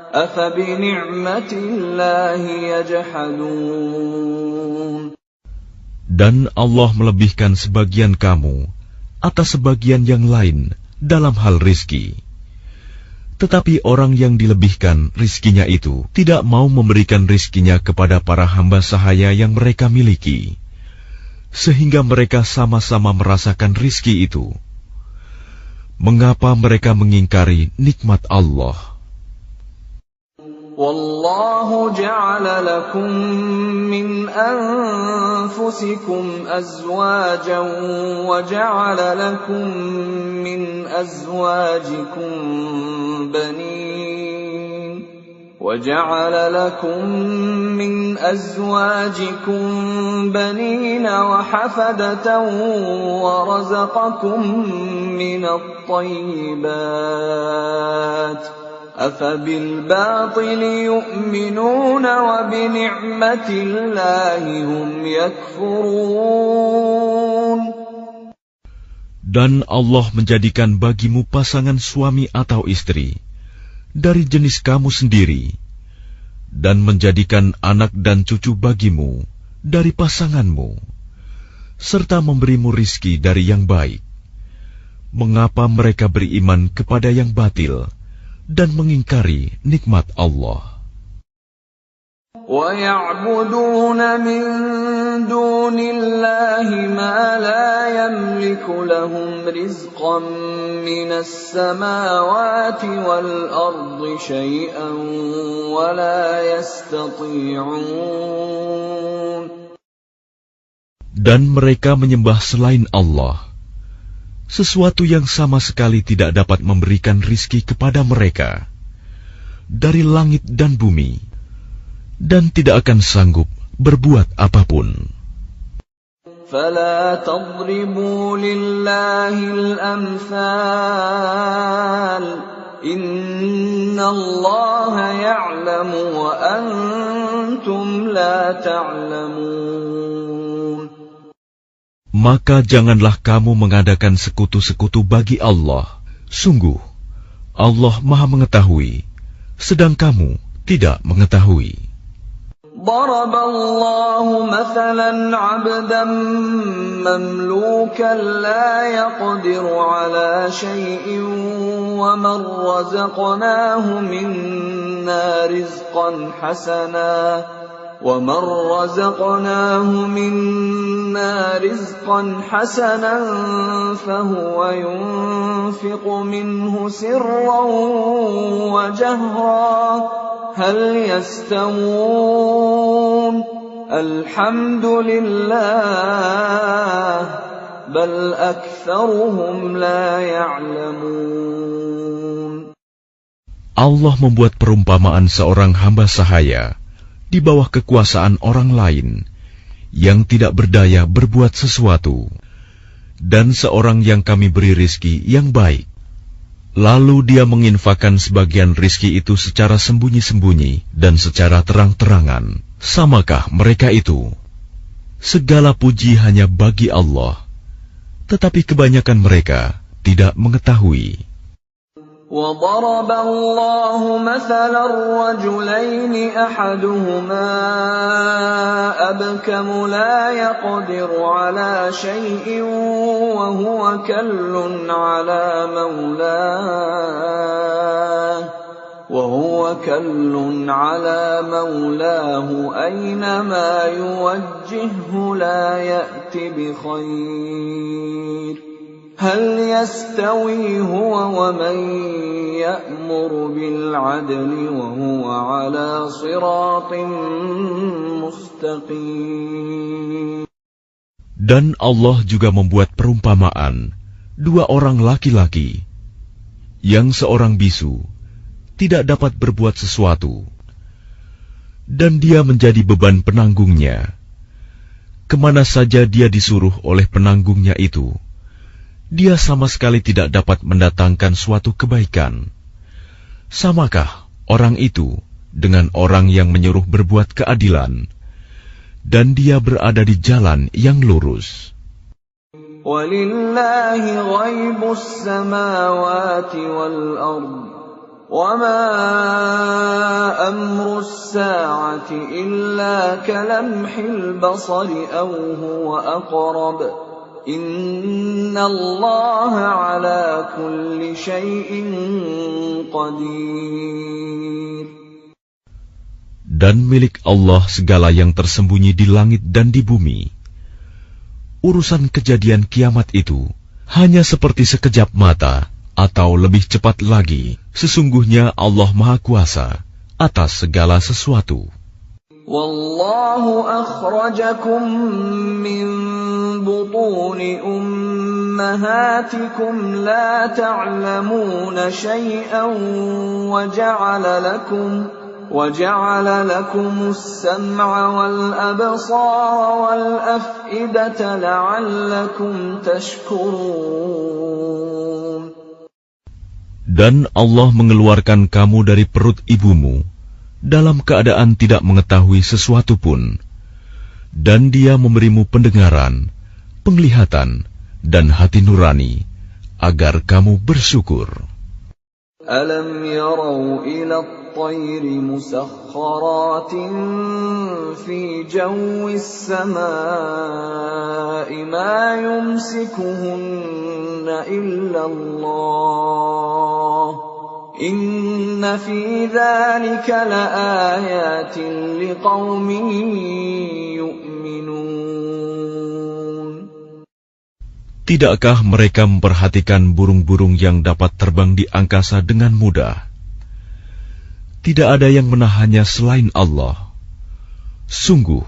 afa bi ni'matillahi yajhadun. Dan Allah melebihkan sebagian kamu atas sebagian yang lain dalam hal rizki. Tetapi orang yang dilebihkan rizkinya itu tidak mau memberikan rizkinya kepada para hamba sahaya yang mereka miliki, sehingga mereka sama-sama merasakan rizki itu. Mengapa mereka mengingkari nikmat Allah? Wallahu ja'ala lakum min anfusikum azwajan wa ja'ala lakum min azwajikum banin وَجَعَلَ لَكُم مِّنْ أَزْوَاجِكُم بَنِينَ وَحَفَدَةً وَرَزَقَكُم مِّنَ الطَّيِّبَاتِ أَفَبِالْبَاطِلِ يُؤْمِنُونَ وَبِنِعْمَةِ اللَّهِ هُمْ يَكْفُرُونَ. Dan Allah menjadikan bagimu pasangan suami atau istri dari jenis kamu sendiri, dan menjadikan anak dan cucu bagimu dari pasanganmu, serta memberimu rizki dari yang baik. Mengapa mereka beriman kepada yang batil dan mengingkari nikmat Allah? وَيَعْبُدُونَ مِن دُونِ اللَّهِ مَا لَا يَمْلِكُ لَهُمْ رِزْقًا مِّنَ السَّمَاوَاتِ وَالْأَرْضِ شَيْئًا وَلَا يَسْتَطِيعُونَ. Dan mereka menyembah selain Allah sesuatu yang sama sekali tidak dapat memberikan rizki kepada mereka dari langit dan bumi, dan tidak akan sanggup berbuat apapun. فَلَا تَضْرِبُوا لِلَّهِ الْأَمْثَالَ إِنَّ اللَّهَ يَعْلَمُ وَأَنْتُمْ لَا تَعْلَمُونَ. Maka janganlah kamu mengadakan sekutu-sekutu bagi Allah. Sungguh, Allah Maha mengetahui, sedang kamu tidak mengetahui. ضرب الله مثلا عبدا مملوكا لا يقدر على شيء ومن رزقناه منا رزقا حسنا فهو ينفق منه سرا وجهرا هل يستوون الحمد لله بل أكثرهم لا يعلمون. Allah membuat perumpamaan seorang hamba sahaya di bawah kekuasaan orang lain yang tidak berdaya berbuat sesuatu, dan seorang yang kami beri rizki yang baik. Lalu dia menginfakkan sebagian rizki itu secara sembunyi-sembunyi dan secara terang-terangan. Samakah mereka itu? Segala puji hanya bagi Allah, tetapi kebanyakan mereka tidak mengetahui. وَضَرَبَ اللَّهُ مَثَلًا رَّجُلَيْنِ أَحَدُهُمَا أَبْكَمُ لَا يَقْدِرُ عَلَىٰ شَيْءٍ وَهُوَ كَلٌّ عَلَىٰ مَوْلَاهُ أَيْنَمَا يُوَجِّههُّ لَا يَأْتِ بِخَيْرٍ هل يستوي هو ومن يأمر بالعدل وهو على صراط مستقيم. Dan Allah juga membuat perumpamaan dua orang laki-laki yang seorang bisu tidak dapat berbuat sesuatu dan dia menjadi beban penanggungnya. Kemana saja dia disuruh oleh penanggungnya itu, dia sama sekali tidak dapat mendatangkan suatu kebaikan. Samakah orang itu dengan orang yang menyuruh berbuat keadilan, dan dia berada di jalan yang lurus? وَلِلَّهِ غَيْبُ السَّمَاوَاتِ وَالْأَرْضِ وَمَا أَمْرُ السَّاعَةِ إِلَّا كَلَمْحِ الْبَصَرِ أَوْ هُوَ أَقْرَبُ إِنَّ اللَّهَ عَلَى كُلِّ شَيْءٍ قَدِيرٌ. Dan milik Allah segala yang tersembunyi di langit dan di bumi. Urusan kejadian kiamat itu hanya seperti sekejap mata atau lebih cepat lagi. Sesungguhnya Allah Maha Kuasa atas segala sesuatu. Wallahu akhrajakum min butuni ummahatikum la ta'lamuna shay'an wa ja'ala lakum as-sam'a wal absara wal af'idata la'allakum tashkurun. Dan Allah mengeluarkan kamu dari perut ibumu dalam keadaan tidak mengetahui sesuatu pun, dan Dia memberimu pendengaran, penglihatan, dan hati nurani, agar kamu bersyukur. Alam yarau ila at-tayri musakhkharatin fi jawis samaa'i ma yumsikuhunna illa Allah إن في ذلك لآيات لقوم يؤمنون. Tidakkah mereka memperhatikan burung-burung yang dapat terbang di angkasa dengan mudah? Tidak ada yang menahannya selain Allah. Sungguh,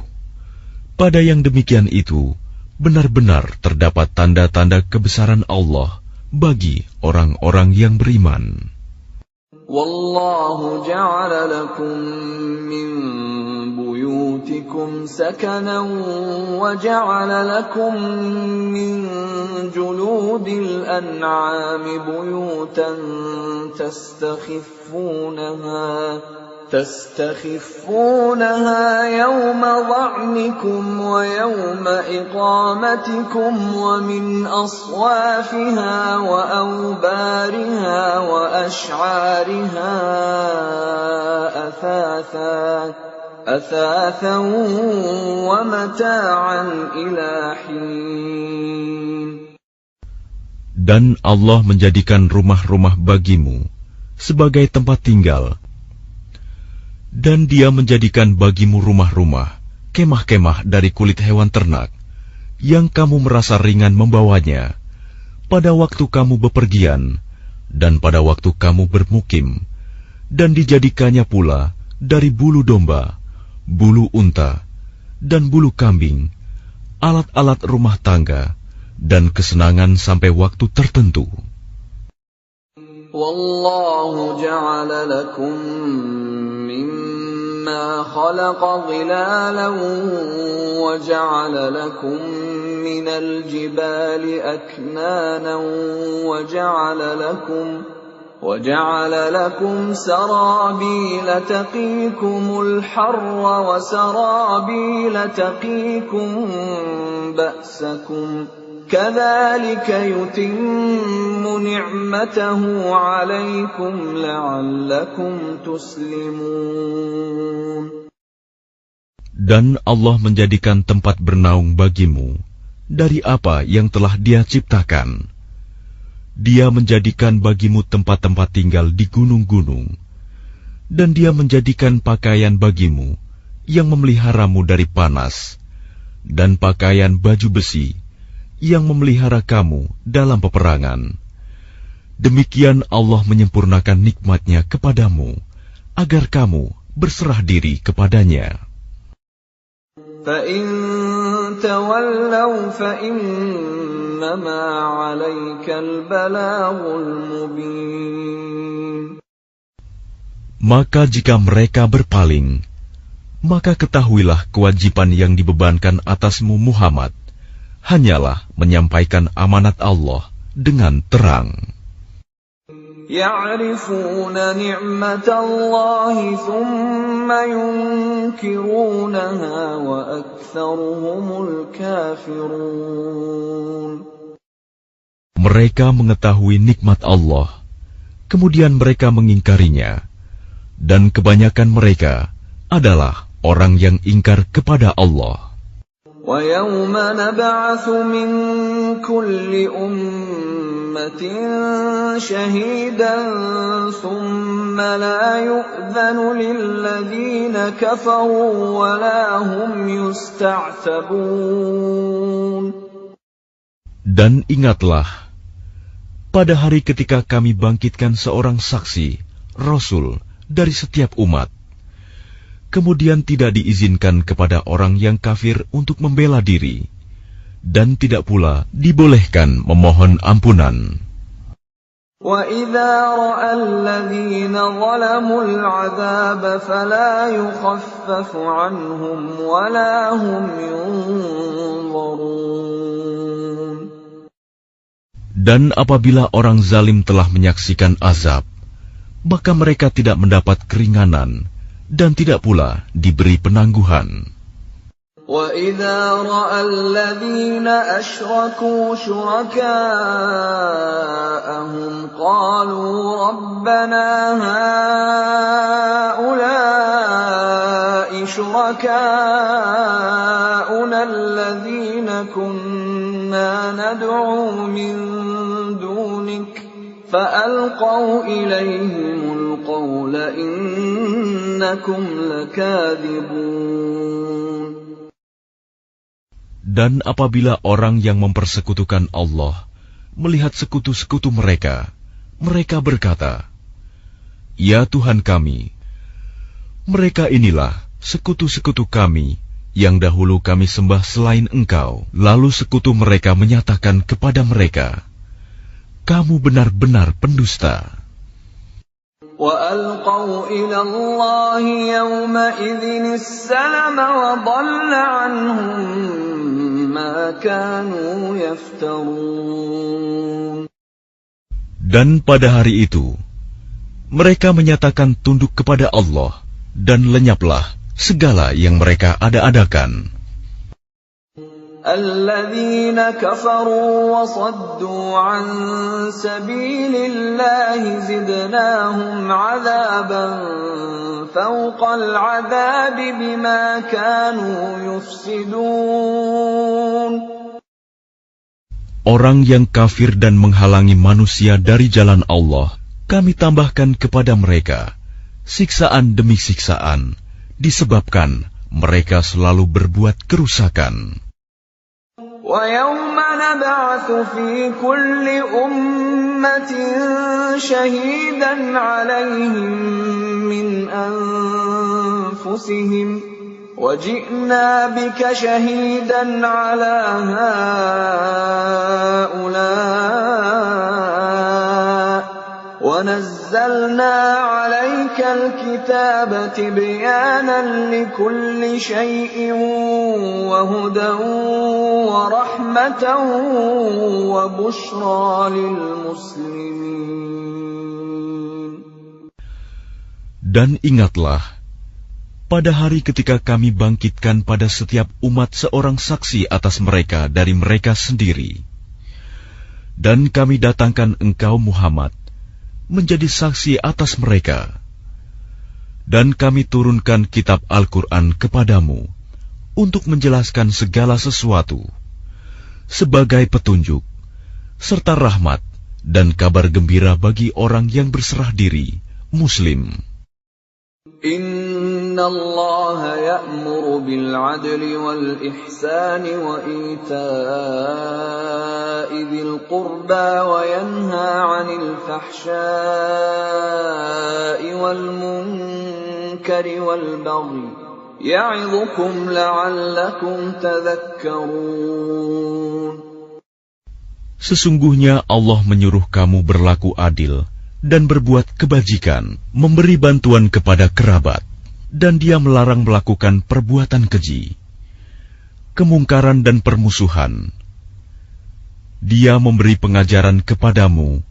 pada yang demikian itu, benar-benar terdapat tanda-tanda kebesaran Allah bagi orang-orang yang beriman. والله جعل لكم من بيوتكم سكنا وجعل لكم من جلود الأنعام بيوتا تستخفونها يوم ظعنكم ويوم إقامتكم ومن أصوافها وأوبارها وأشعارها أثاثا ومتاعا إلى حين. Dan Allah menjadikan rumah-rumah bagimu sebagai tempat tinggal. Dan Dia menjadikan bagimu rumah-rumah, kemah-kemah dari kulit hewan ternak, yang kamu merasa ringan membawanya, pada waktu kamu bepergian, dan pada waktu kamu bermukim, dan dijadikannya pula dari bulu domba, bulu unta, dan bulu kambing, alat-alat rumah tangga, dan kesenangan sampai waktu tertentu. Wallahu ja'ala lakum مما خلق ظلالا وجعل لكم من الجبال أكنانا وجعل لكم سرابيل تقيكم الحر وسرابيل تقيكم بأسكم كذلك يتم نعمته عليكم لعلكم تسلمون. Dan Allah menjadikan tempat bernaung bagimu dari apa yang telah Dia ciptakan. Dia menjadikan bagimu tempat-tempat tinggal di gunung-gunung, dan Dia menjadikan pakaian bagimu yang memeliharamu dari panas, dan pakaian baju besi yang memelihara kamu dalam peperangan. Demikian Allah menyempurnakan nikmat-Nya kepadamu, agar kamu berserah diri kepadanya. فَإِن تَوَلَّوْا فَإِنَّمَا عَلَيْكَ الْبَلَاغُ الْمُبِينُ. Maka jika mereka berpaling, maka ketahuilah kewajiban yang dibebankan atasmu Muhammad hanyalah menyampaikan amanat Allah dengan terang. يَعْرِفُونَ نِعْمَةَ اللَّهِ ثُمَّ يُنْكِرُونَهَا وَأَكْثَرُهُمُ الْكَافِرُونَ. Mereka mengetahui nikmat Allah, kemudian mereka mengingkarinya, dan kebanyakan mereka adalah orang yang ingkar kepada Allah. وَيَوْمَ نَبْعَثُ مِنْ كُلِّ أُمَّةٍ شَهِيدًا ثُمَّ لَا يُؤْذَنُ لِلَّذِينَ كَفَرُوا وَلَا هُمْ يُسْتَعْتَبُونَ. Dan ingatlah, pada hari ketika kami bangkitkan seorang saksi, Rasul, dari setiap umat, kemudian tidak diizinkan kepada orang yang kafir untuk membela diri, dan tidak pula dibolehkan memohon ampunan. وَإِذَا رَأَى الَّذِينَ ظَلَمُوا الْعَذَابَ فَلَا يُخَفَّفُ عَنْهُمْ وَلَا هُمْ يُنظَرُونَ. Dan apabila orang zalim telah menyaksikan azab, maka mereka tidak mendapat keringanan dan tidak pula diberi penangguhan. وَإِذَا رَأَى الَّذِينَ أَشْرَكُوا شُرَكَاءَهُمْ قَالُوا رَبَّنَا هَؤُلَاءِ شُرَكَاؤُنَا الَّذِينَ كُنَّا نَدْعُو مِن دُونِكَ فألقوا إليهم القول إنكم لكاذبون. Dan apabila orang yang mempersekutukan Allah melihat sekutu-sekutu mereka, mereka berkata, "Ya Tuhan kami, mereka inilah sekutu-sekutu kami yang dahulu kami sembah selain Engkau." Lalu sekutu mereka menyatakan kepada mereka, "Kamu benar-benar pendusta." وَأَلْقَوْا إِلَى اللَّهِ يَوْمَئِذٍ السَّلَمَ وَضَلَّ عَنْهُمْ مَا كَانُوا يَفْتَرُونَ. Dan pada hari itu, mereka menyatakan tunduk kepada Allah, dan lenyaplah segala yang mereka ada-adakan. الَّذِينَ كَفَرُوا وَصَدُّوا عَن سَبِيلِ اللَّهِ زِدْنَاهُمْ عَذَابًا فَوْقَ الْعَذَابِ بِمَا كَانُوا يُفْسِدُونَ. Orang yang kafir dan menghalangi manusia dari jalan Allah, kami tambahkan kepada mereka siksaan demi siksaan, disebabkan mereka selalu berbuat kerusakan. وَيَوْمَ نَبْعَثُ فِي كُلِّ أُمَّةٍ شَهِيدًا عَلَيْهِمْ مِنْ أَنفُسِهِمْ وَجِئْنَا بِكَ شَهِيدًا عَلَى هَؤُلَاءِ وَنَزَّلْنَا عَلَيْكَ الْكِتَابَ تِبْيَانًا لِكُلِّ شَيْءٍ وَهُدًى وَرَحْمَةً وَبُشْرَى لِلْمُسْلِمِينَ. Dan ingatlah, pada hari ketika kami bangkitkan pada setiap umat seorang saksi atas mereka dari mereka sendiri. Dan kami datangkan engkau Muhammad menjadi saksi atas mereka. Dan kami turunkan kitab Al-Quran kepadamu untuk menjelaskan segala sesuatu sebagai petunjuk, serta rahmat dan kabar gembira bagi orang yang berserah diri, Muslim. Inna Allah ya'muru bil 'adli wal ihsani wa ita'i dzil qurba wa yanha 'anil fahsya'i wal munkari wal baghi ya'idhukum la'allakum tadhakkarun. Sesungguhnya Allah menyuruh kamu berlaku adil dan berbuat kebajikan, memberi bantuan kepada kerabat, dan Dia melarang melakukan perbuatan keji, kemungkaran dan permusuhan. Dia memberi pengajaran kepadamu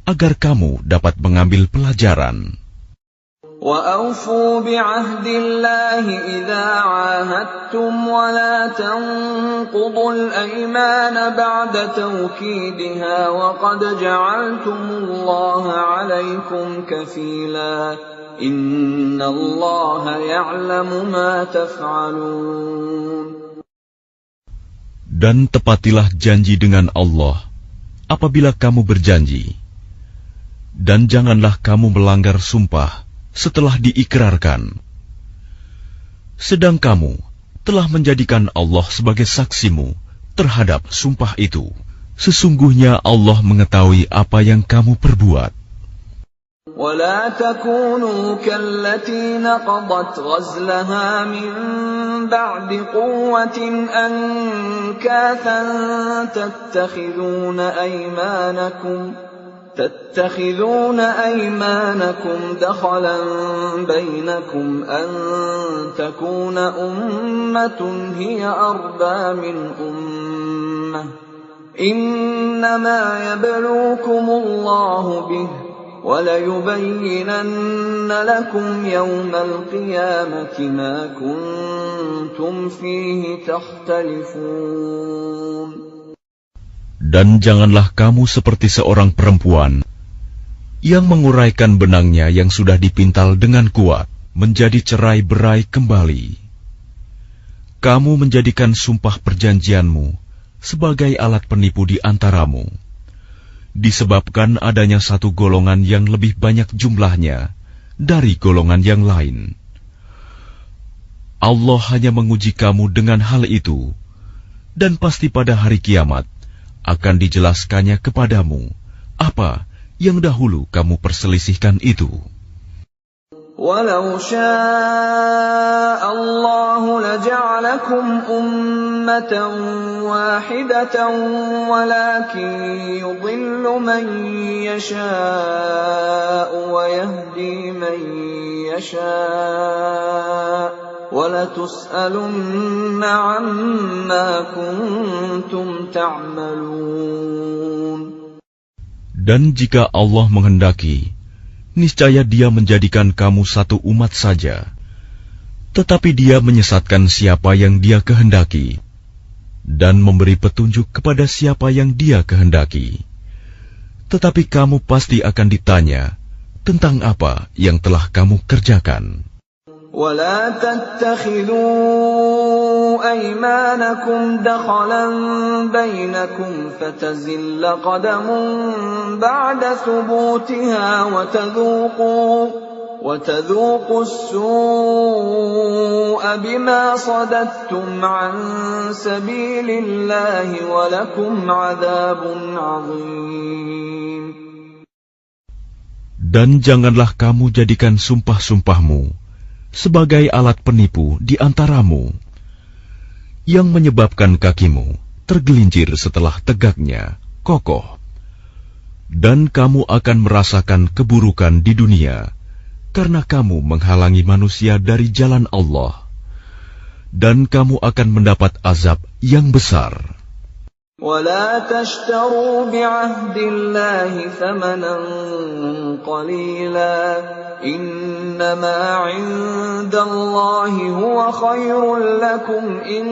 agar kamu dapat mengambil pelajaran. وَأَوْفُوا بِعَهْدِ اللَّهِ إِذَا عَاهَدتُّمْ وَلَا تَنقُضُوا الْأَيْمَانَ بَعْدَ تَوْكِيدِهَا وَقَدْ جَعَلْتُمُ اللَّهَ عَلَيْكُمْ كَفِيلًا إِنَّ اللَّهَ يَعْلَمُ مَا تَفْعَلُونَ. Dan tepatilah janji dengan Allah apabila kamu berjanji, dan janganlah kamu melanggar sumpah setelah diikrarkan. Sedang kamu telah menjadikan Allah sebagai saksimu terhadap sumpah itu. Sesungguhnya Allah mengetahui apa yang kamu perbuat. وَلَا تَكُونُوا كَالَّتِي نَقَضَتْ غَزْلَهَا مِنْ بَعْدِ قُوَّةٍ أَنْكَاثًا تَتَّخِذُونَ أَيْمَانَكُمْ دَخَلًا بَيْنَكُمْ أَنْ تَكُونَ أُمَّةٌ هِيَ أَرْبَى مِنْ أُمَّةٍ إِنَّمَا يَبْلُوكُمُ اللَّهُ بِهِ وَلَيُبَيِّنَنَّ لَكُمْ يَوْمَ الْقِيَامَةِ مَا كُنْتُمْ فِيهِ تَخْتَلِفُونَ. Dan janganlah kamu seperti seorang perempuan yang menguraikan benangnya yang sudah dipintal dengan kuat menjadi cerai-berai kembali. Kamu menjadikan sumpah perjanjianmu sebagai alat penipu di antaramu. disebabkan adanya satu golongan yang lebih banyak jumlahnya dari golongan yang lain. Allah hanya menguji kamu dengan hal itu, dan pasti pada hari kiamat akan dijelaskannya kepadamu apa yang dahulu kamu perselisihkan itu. وَلَوْ شَاءَ اللَّهُ لَجَعَلَكُمْ أُمَّةً وَاحِدَةً وَلَكِنْ يُضِلُّ مَنْ يَشَاءُ وَيَهْدِي مَنْ يَشَاءُ وَلَتُسْأَلُنَّ عَمَّا كُنْتُمْ تَعْمَلُونَ. Dan jika Allah menghendaki, niscaya Dia menjadikan kamu satu umat saja. Tetapi Dia menyesatkan siapa yang Dia kehendaki, dan memberi petunjuk kepada siapa yang Dia kehendaki. Tetapi kamu pasti akan ditanya tentang apa yang telah kamu kerjakan. وَلَا تَتَّخِذُوا أَيْمَانَكُمْ دَخَلًا بَيْنَكُمْ فَتَزِلَّ قَدَمٌ بَعْدَ ثُبُوتِهَا وَتَذُوقُوا السُّوءَ بِمَا صَدَدتُّمْ عَن سَبِيلِ اللَّهِ وَلَكُمْ عَذَابٌ عَظِيمٌ. Dan janganlah kamu jadikan sumpah-sumpahmu sebagai alat penipu di antaramu, yang menyebabkan kakimu tergelincir setelah tegaknya kokoh. Dan kamu akan merasakan keburukan di dunia, karena kamu menghalangi manusia dari jalan Allah. Dan kamu akan mendapat azab yang besar. وَلَا تَشْتَرُوا بِعَهْدِ اللَّهِ ثَمَنًا قَلِيلًا إِنَّمَا عِندَ اللَّهِ هُوَ خَيْرٌ لَكُمْ إِن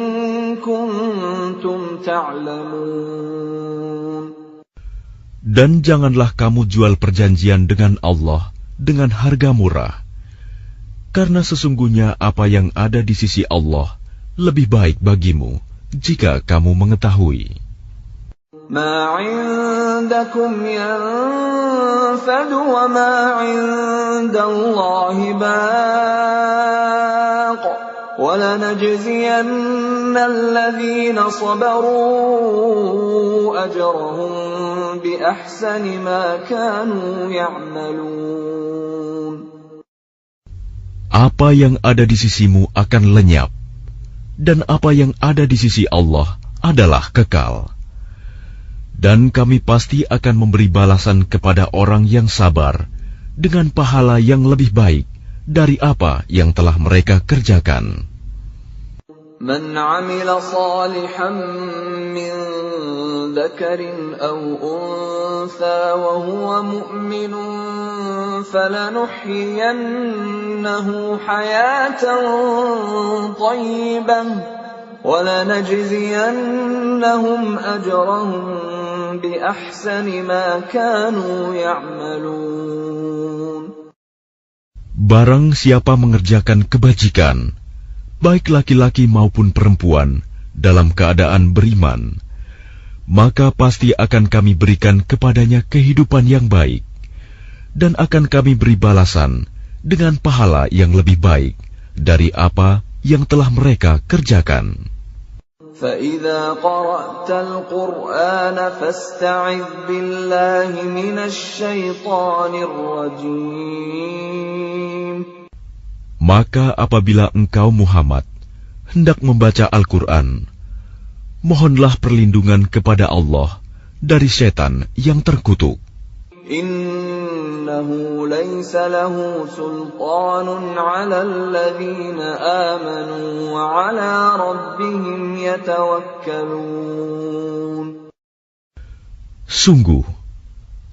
كُنتُمْ تَعْلَمُونَ. Dan janganlah kamu jual perjanjian dengan Allah dengan harga murah, karena sesungguhnya apa yang ada di sisi Allah lebih baik bagimu jika kamu mengetahui. مَا عِندَكُمْ يَنفَدُ وَمَا عِندَ اللَّهِ بَاقٍ وَلَنَجْزِيَنَّ الَّذِينَ صَبَرُوا أَجْرَهُم بِأَحْسَنِ مَا كَانُوا يَعْمَلُونَ. Apa yang ada di sisimu akan lenyap, dan apa yang ada di sisi Allah adalah kekal. Dan kami pasti akan memberi balasan kepada orang yang sabar dengan pahala yang lebih baik dari apa yang telah mereka kerjakan. مَنْ عَمِلَ صَالِحًا مِّن ذَكَرٍ أَوْ أُنثَىٰ وَهُوَ مُؤْمِنٌ فَلَنُحْيِيَنَّهُ حَيَاةً طَيِّبَةً وَلَنَجْزِيَنَّهُمْ أَجْرَهُم بِأَحْسَنِ مَا كَانُوا يَعْمَلُونَ. Barang siapa mengerjakan kebajikan, baik laki-laki maupun perempuan, dalam keadaan beriman, maka pasti akan kami berikan kepadanya kehidupan yang baik, dan akan kami beri balasan dengan pahala yang lebih baik dari apa yang telah mereka kerjakan. فَإِذَا قَرَأْتَ الْقُرْآنَ فَاسْتَعِذْ بِاللَّهِ مِنَ الشَّيْطَانِ الرَّجِيمِ. Maka apabila engkau Muhammad hendak membaca Al-Quran, mohonlah perlindungan kepada Allah dari setan yang terkutuk. Innahu laysa lahu sultanun 'ala alladhina amanu wa 'ala rabbihim yatawakkalun. Sungguh,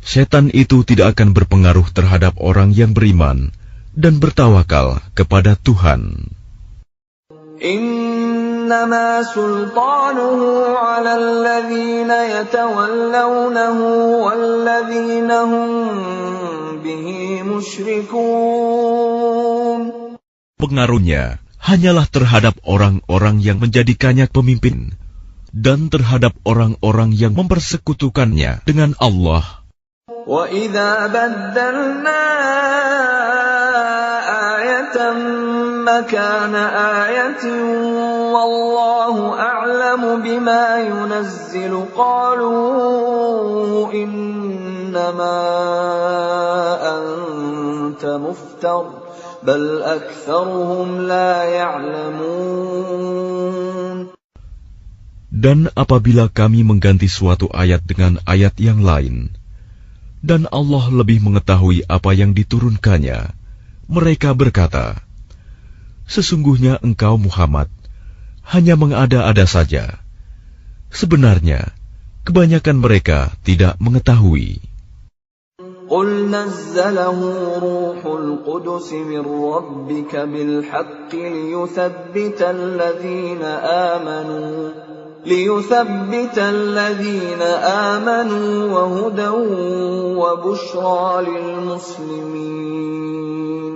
setan itu tidak akan berpengaruh terhadap orang yang beriman dan bertawakal kepada Tuhan. Innama sultanuhu 'ala alladhina yatawallawnahu walladhina hum bihi musyrikun. Pengaruhnya hanyalah terhadap orang-orang yang menjadikannya pemimpin, dan terhadap orang-orang yang mempersekutukannya dengan Allah. وَإِذَا بَدَّلْنَا آيَةً مَكَانَ آيَةٍ وَاللَّهُ أَعْلَمُ بِمَا يُنَزِّلُ قَالُوا إِنَّمَا أَنْتَ مُفْتَرٍ بَلْ أَكْثَرُهُمْ لَا يَعْلَمُونَ. Dan apabila kami mengganti suatu ayat dengan ayat yang lain, dan Allah lebih mengetahui apa yang diturunkannya, mereka berkata, sesungguhnya engkau Muhammad hanya mengada-ada saja. Sebenarnya, kebanyakan mereka tidak mengetahui. قُلْ نَزَّلَهُ رُوحُ الْقُدُسِ مِنْ رَبِّكَ بِالْحَقِّ لِيُثَبِّتَ الَّذِينَ آمَنُوا وَهُدًى وَبُشْرَى لِلْمُسْلِمِينَ.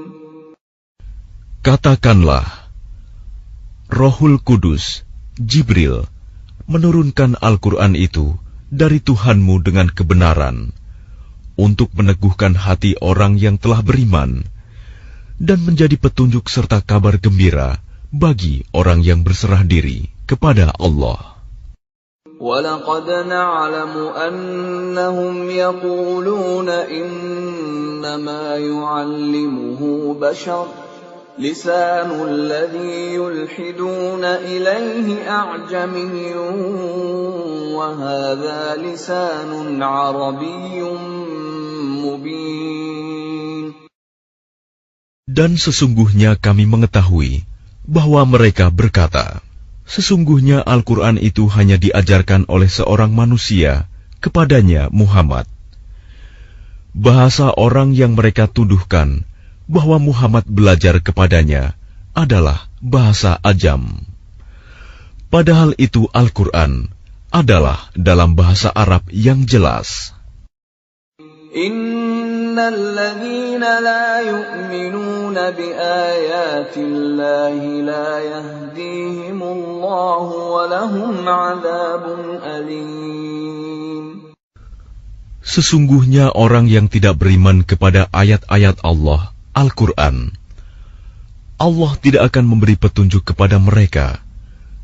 Katakanlah, Rohul Kudus, Jibril, menurunkan Al-Quran itu dari Tuhanmu dengan kebenaran, untuk meneguhkan hati orang yang telah beriman, dan menjadi petunjuk serta kabar gembira bagi orang yang berserah diri kepada Allah. وَلَقَدْ نَعْلَمُ أَنَّهُمْ يَقُولُونَ إِنَّمَا يُعَلِّمُهُ بَشَرٌ لِسَانُ الَّذِي يُلْحِدُونَ إِلَيْهِ أَعْجَمِيٌّ وَهَذَا لِسَانٌ عَرَبِيٌّ مُبِينٌ. Dan sesungguhnya kami mengetahui bahwa mereka berkata, sesungguhnya Al-Quran itu hanya diajarkan oleh seorang manusia kepadanya Muhammad. Bahasa orang yang mereka tuduhkan bahwa Muhammad belajar kepadanya adalah bahasa Ajam. Padahal itu Al-Quran adalah dalam bahasa Arab yang jelas. Innal ladzina la yu'minuna bi ayatillahi la yahdihimullahu wa lahum 'adzabun alim. Sesungguhnya orang yang tidak beriman kepada ayat-ayat Allah, Al-Quran, Allah tidak akan memberi petunjuk kepada mereka,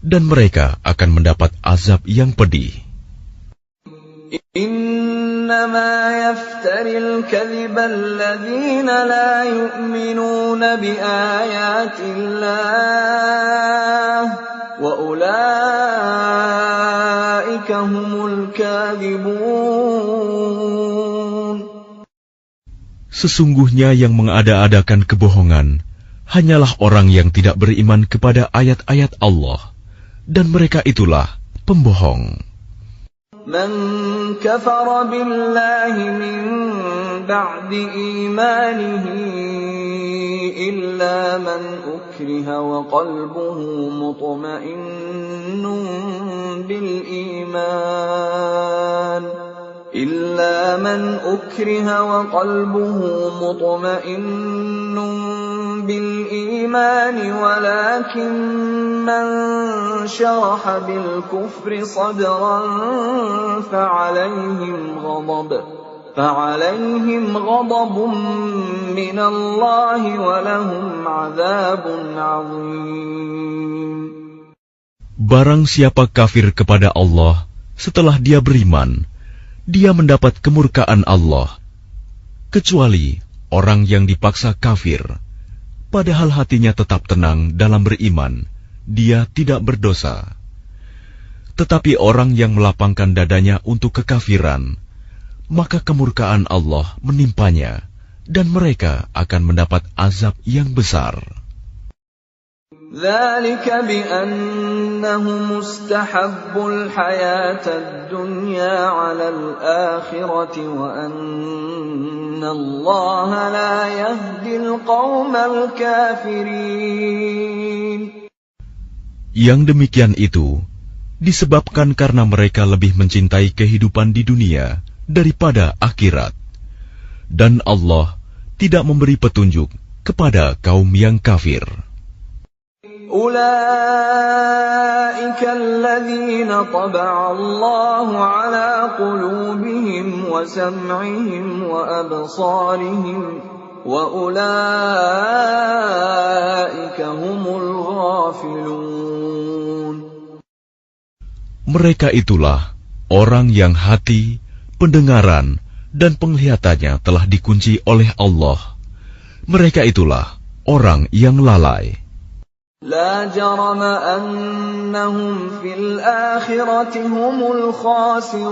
dan mereka akan mendapat azab yang pedih. إنما يفتري الكذب الذين لا يؤمنون بآيات الله وأولئك هم الكاذبون. Sesungguhnya yang mengada-adakan kebohongan hanyalah orang yang tidak beriman kepada ayat-ayat Allah, dan mereka itulah pembohong. من كفر بالله من بعد إيمانه إلا من أكره وقلبه مطمئن بالإيمان ولكن من شرح بالكفر صدرا فعليهم غضب من الله ولهم عذاب عظيم. Barang siapa kafir kepada Allah setelah dia beriman, dia mendapat kemurkaan Allah, kecuali orang yang dipaksa kafir, padahal hatinya tetap tenang dalam beriman, dia tidak berdosa. Tetapi orang yang melapangkan dadanya untuk kekafiran, maka kemurkaan Allah menimpanya, dan mereka akan mendapat azab yang besar. ذلك بأنهم استحبوا الحياة الدنيا على الآخرة وأن الله لا يهدي القوم الكافرين. Yang demikian itu disebabkan karena mereka lebih mencintai kehidupan di dunia daripada akhirat, dan Allah tidak memberi petunjuk kepada kaum yang kafir. أولئك الذين طبع الله على قلوبهم وسمعهم وأبصارهم وأولئك هم الغافلون. Mereka itulah orang yang hati, pendengaran, dan penglihatannya telah dikunci oleh Allah. Mereka itulah orang yang lalai. لا جرم أنهم في الآخرة هم الخاسرون.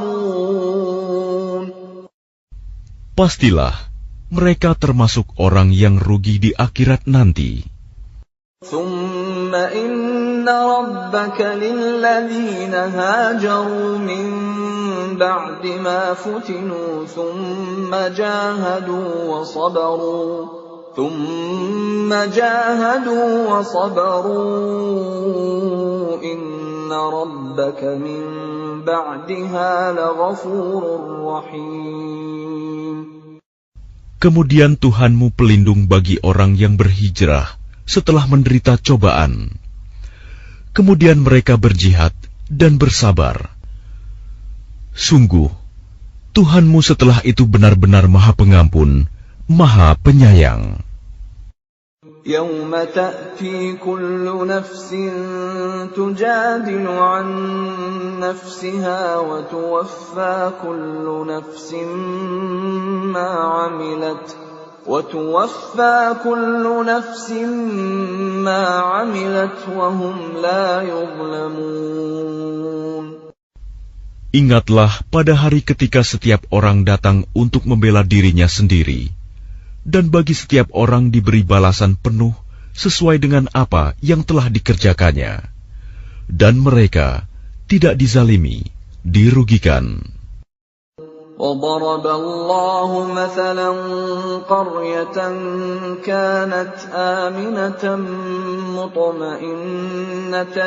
Pastilah mereka termasuk orang yang rugi di akhirat nanti. ثم إن ربك للذين هاجروا من بعد ما فتنوا ثم جاهدوا وصبروا إن ربك من بعدها لغفور رحيم. Kemudian Tuhanmu pelindung bagi orang yang berhijrah setelah menderita cobaan. Kemudian mereka berjihad dan bersabar. Sungguh, Tuhanmu setelah itu benar-benar Maha Pengampun, Maha Penyayang. يوم تأتي كل نفس تجادل عن نفسها وتوفى كل نفس ما عملت وهم لا يظلمون. Ingatlah pada hari ketika setiap orang datang untuk membela dirinya sendiri, dan bagi setiap orang diberi balasan penuh sesuai dengan apa yang telah dikerjakannya. Dan mereka tidak dizalimi, dirugikan. وضرب الله مثلا قرية كانت آمنة مطمئنة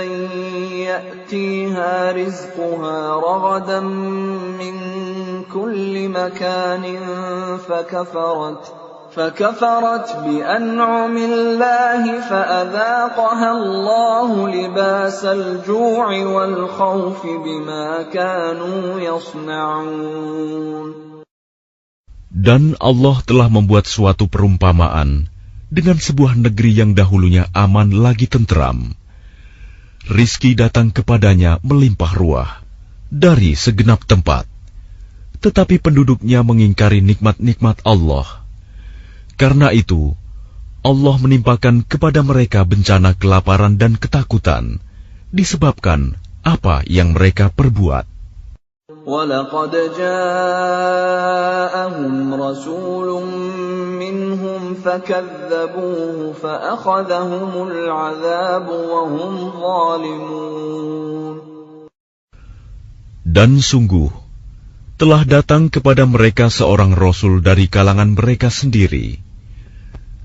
يأتيها رزقها رغدا من كل مكان فكفرت بأنعم الله فأذاقها الله لباس الجوع والخوف بما كانوا يصنعون. Dan Allah telah membuat suatu perumpamaan dengan sebuah negeri yang dahulunya aman lagi tenteram. Rizki datang kepadanya melimpah ruah dari segenap tempat, tetapi penduduknya mengingkari nikmat-nikmat Allah. Karena itu, Allah menimpakan kepada mereka bencana kelaparan dan ketakutan, disebabkan apa yang mereka perbuat. وَلَقَدْ جَاءَهُمْ رَسُولٌ مِّنْهُمْ فَكَذَّبُوهُ فَأَخَذَهُمُ الْعَذَابُ وَهُمْ ظَالِمُونَ. Dan sungguh, telah datang kepada mereka seorang Rasul dari kalangan mereka sendiri,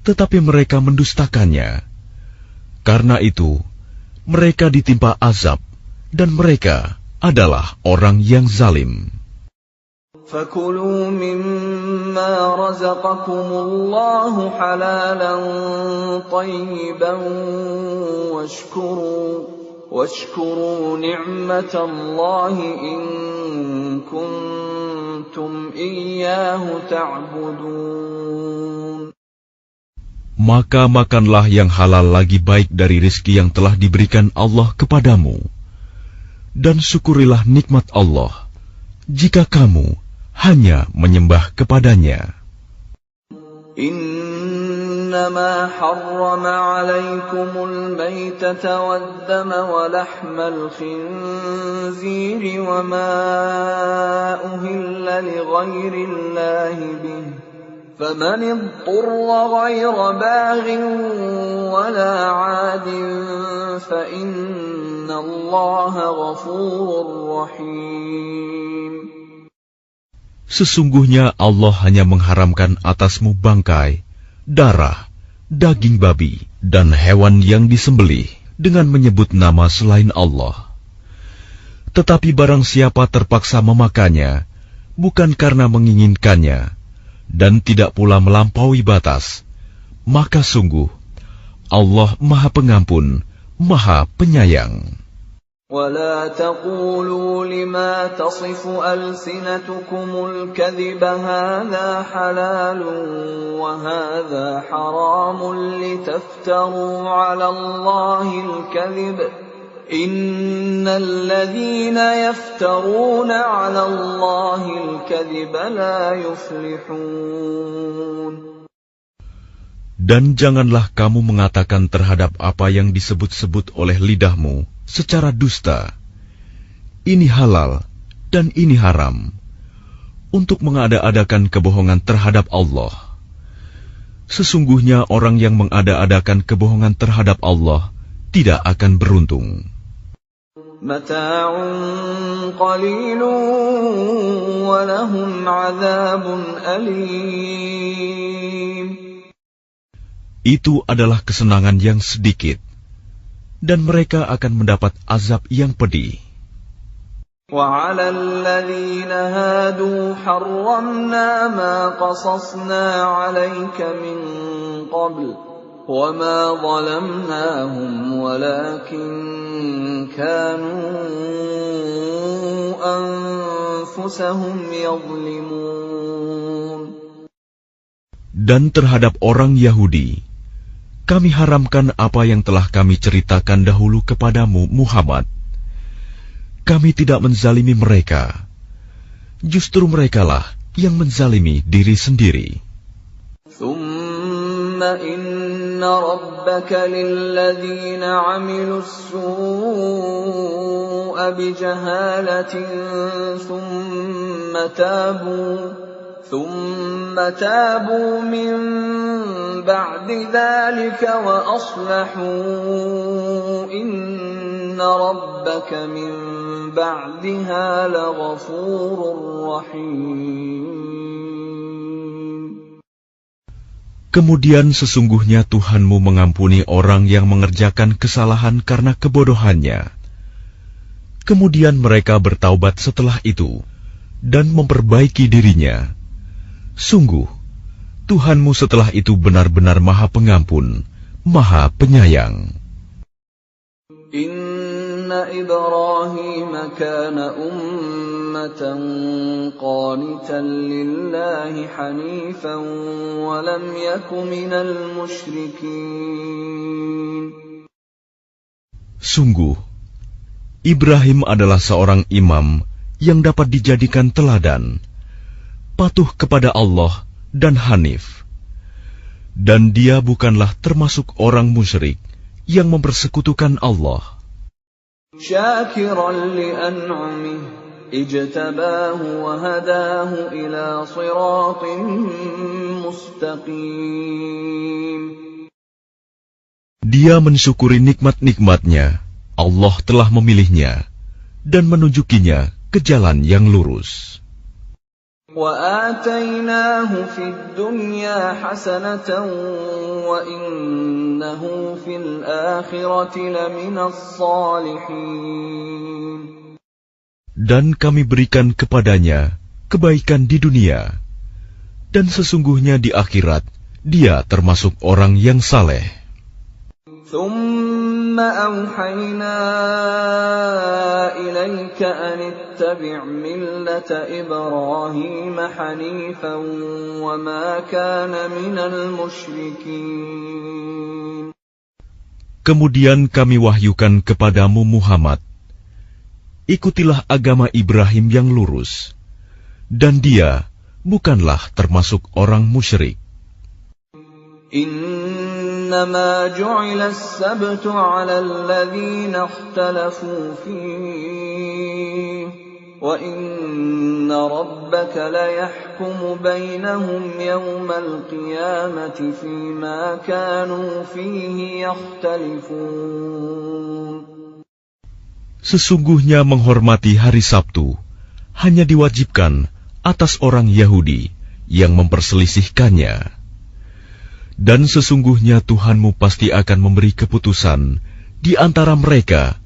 tetapi mereka mendustakannya. Karena itu, mereka ditimpa azab, dan mereka adalah orang yang zalim. فَكُلُوا مِمَّا رَزَقَكُمُ اللَّهُ حَلَالًا طَيِّبًا وَاشْكُرُوا نِعْمَةَ اللَّهِ إِن كُنتُمْ إِيَّاهُ تَعْبُدُونَ. Maka makanlah yang halal lagi baik dari rizki yang telah diberikan Allah kepadamu. Dan syukurilah nikmat Allah, jika kamu hanya menyembah kepadanya. إنما حرم عليكم الميتة والدم ولحم الخنزير وما أهل لغير الله به فمن اضطر غير باغ ولا عاد فإن الله غفور رحيم. Sesungguhnya Allah hanya mengharamkan atasmu bangkai, darah, daging babi, dan hewan yang disembelih dengan menyebut nama selain Allah. Tetapi barang siapa terpaksa memakannya, bukan karena menginginkannya, dan tidak pula melampaui batas, maka sungguh Allah Maha Pengampun, Maha Penyayang. ولا تقولوا لما تصف ألسنتكم الكذب هذا حلال وهذا حرام لتفتروا على الله الكذب إن الذين يفترون على الله الكذب لا يفلحون. Dan janganlah kamu mengatakan terhadap apa yang disebut-sebut oleh lidahmu secara dusta, ini halal dan ini haram, untuk mengada-adakan kebohongan terhadap Allah. Sesungguhnya orang yang mengada-adakan kebohongan terhadap Allah tidak akan beruntung. Mata'un qalilun wa lahum 'adzabun alim. Itu adalah kesenangan yang sedikit, dan mereka akan mendapat azab yang pedih. وَعَلَى الَّذِينَ هَادُوا حَرَّمْنَا مَا قَصَصْنَا عَلَيْكَ مِنْ قَبْلُ وَمَا ظَلَمْنَاهُمْ وَلَكِنْ كَانُوا أَنفُسَهُمْ يَظْلِمُونَ. Dan terhadap orang Yahudi, kami haramkan apa yang telah kami ceritakan dahulu kepadamu, Muhammad. Kami tidak menzalimi mereka. Justru merekalah yang menzalimi diri sendiri. ثُمَّ إِنَّ رَبَّكَ لِلَّذِينَ عَمِلُوا السُّوءَ بِجَهَالَةٍ ثُمَّ تابوا من بعد ذلك وأصلحوا إن ربك من بعدها لغفور رحيم. Kemudian sesungguhnya Tuhanmu mengampuni orang yang mengerjakan kesalahan karena kebodohannya. Kemudian mereka bertaubat setelah itu dan memperbaiki dirinya. Sungguh, Tuhanmu setelah itu benar-benar Maha Pengampun, Maha Penyayang. Inna Ibrahim kana ummatan qanitan lillahi hanifan wa lam yaku minal musyrikin. Sungguh, Ibrahim adalah seorang imam yang dapat dijadikan teladan, patuh kepada Allah dan hanif. Dan dia bukanlah termasuk orang musyrik yang mempersekutukan Allah. Syakiran li'an'amih ijtabahu wa hadahu ila siratin mustaqim. Dia mensyukuri nikmat-nikmatnya. Allah telah memilihnya dan menunjukinya ke jalan yang lurus. وَآتَيْنَاهُ فِي الدُّنْيَا حَسَنَةً وَإِنَّهُ فِي الْآخِرَةِ لَمِنَ الصَّالِحِينَ. Dan kami berikan kepadanya kebaikan di dunia, dan sesungguhnya di akhirat dia termasuk orang yang saleh. ثُمَّ أَوْحَيْنَا إِلَيْكَ أَنِ اتَّبِعْ مِلَّةَ إِبْرَاهِيمَ حَنِيفًا وَمَا كَانَ مِنَ الْمُشْرِكِينَ. Kemudian kami wahyukan kepadamu Muhammad, ikutilah agama Ibrahim yang lurus, dan dia bukanlah termasuk orang musyrik. إنما جعل السبت على الذين اختلفوا فيه وإن ربك ليحكم بينهم يوم القيامة فيما كانوا فيه يختلفون. Sesungguhnya menghormati hari Sabtu hanya diwajibkan atas orang Yahudi yang memperselisihkannya. Dan sesungguhnya Tuhanmu pasti akan memberi keputusan di antara mereka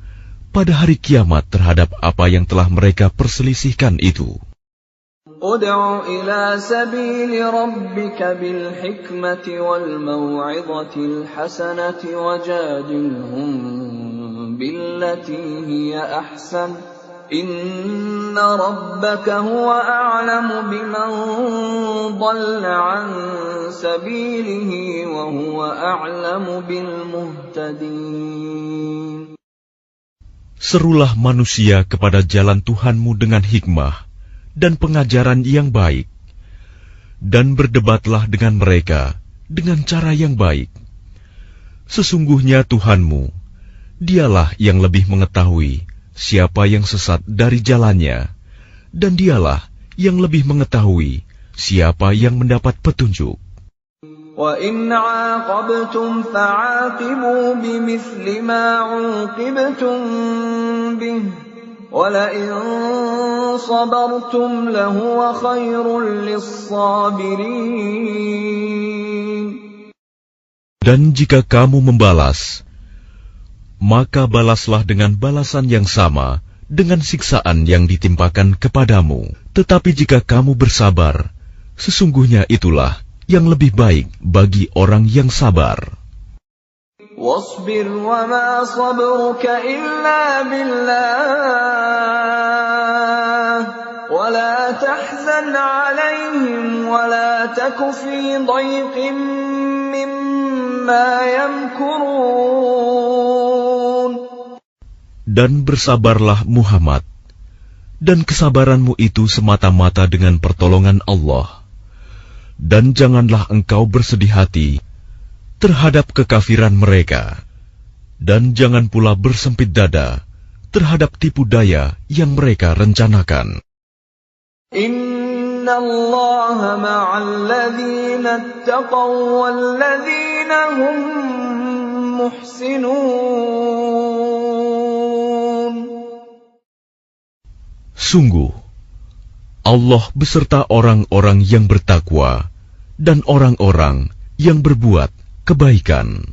pada hari kiamat terhadap apa yang telah mereka perselisihkan itu. Ud'u ila sabili rabbika bil hikmati wal maw'idhatil hasanati wajadilhum بالتي هي أحسن إن ربك هو أعلم بمن ضل عن سبيله وهو أعلم بالمهتدين. Serulah manusia kepada jalan Tuhanmu dengan hikmah dan pengajaran yang baik, dan berdebatlah dengan mereka dengan cara yang baik. Sesungguhnya Tuhanmu, Dialah yang lebih mengetahui siapa yang sesat dari jalannya, dan Dialah yang lebih mengetahui siapa yang mendapat petunjuk. وَإِنْ عَاقَبْتُمْ فَعَاقِبُوا بِمِثْلِ مَا عُوقِبْتُمْ بِهِ وَلَئِنْ صَبَرْتُمْ لَهُوَ خَيْرٌ لِلصَّابِرِينَ. Dan jika kamu membalas, maka balaslah dengan balasan yang sama dengan siksaan yang ditimpakan kepadamu. Tetapi jika kamu bersabar, sesungguhnya itulah yang lebih baik bagi orang yang sabar. وَاصْبِرْ وَمَا صَبْرُكَ إِلَّا بِاللَّهِ وَلَا تَحْزَنْ عَلَيْهِمْ وَلَا تَكُ فِي ضَيْقٍ مِّمَّا يَمْكُرُونَ. Dan bersabarlah Muhammad, dan kesabaranmu itu semata-mata dengan pertolongan Allah. Dan janganlah engkau bersedih hati terhadap kekafiran mereka, dan jangan pula bersempit dada terhadap tipu daya yang mereka rencanakan. Inna Allah ma'al ladzina ittaqaw wal ladzina hum muhsinun. Sungguh, Allah beserta orang-orang yang bertakwa dan orang-orang yang berbuat kebaikan.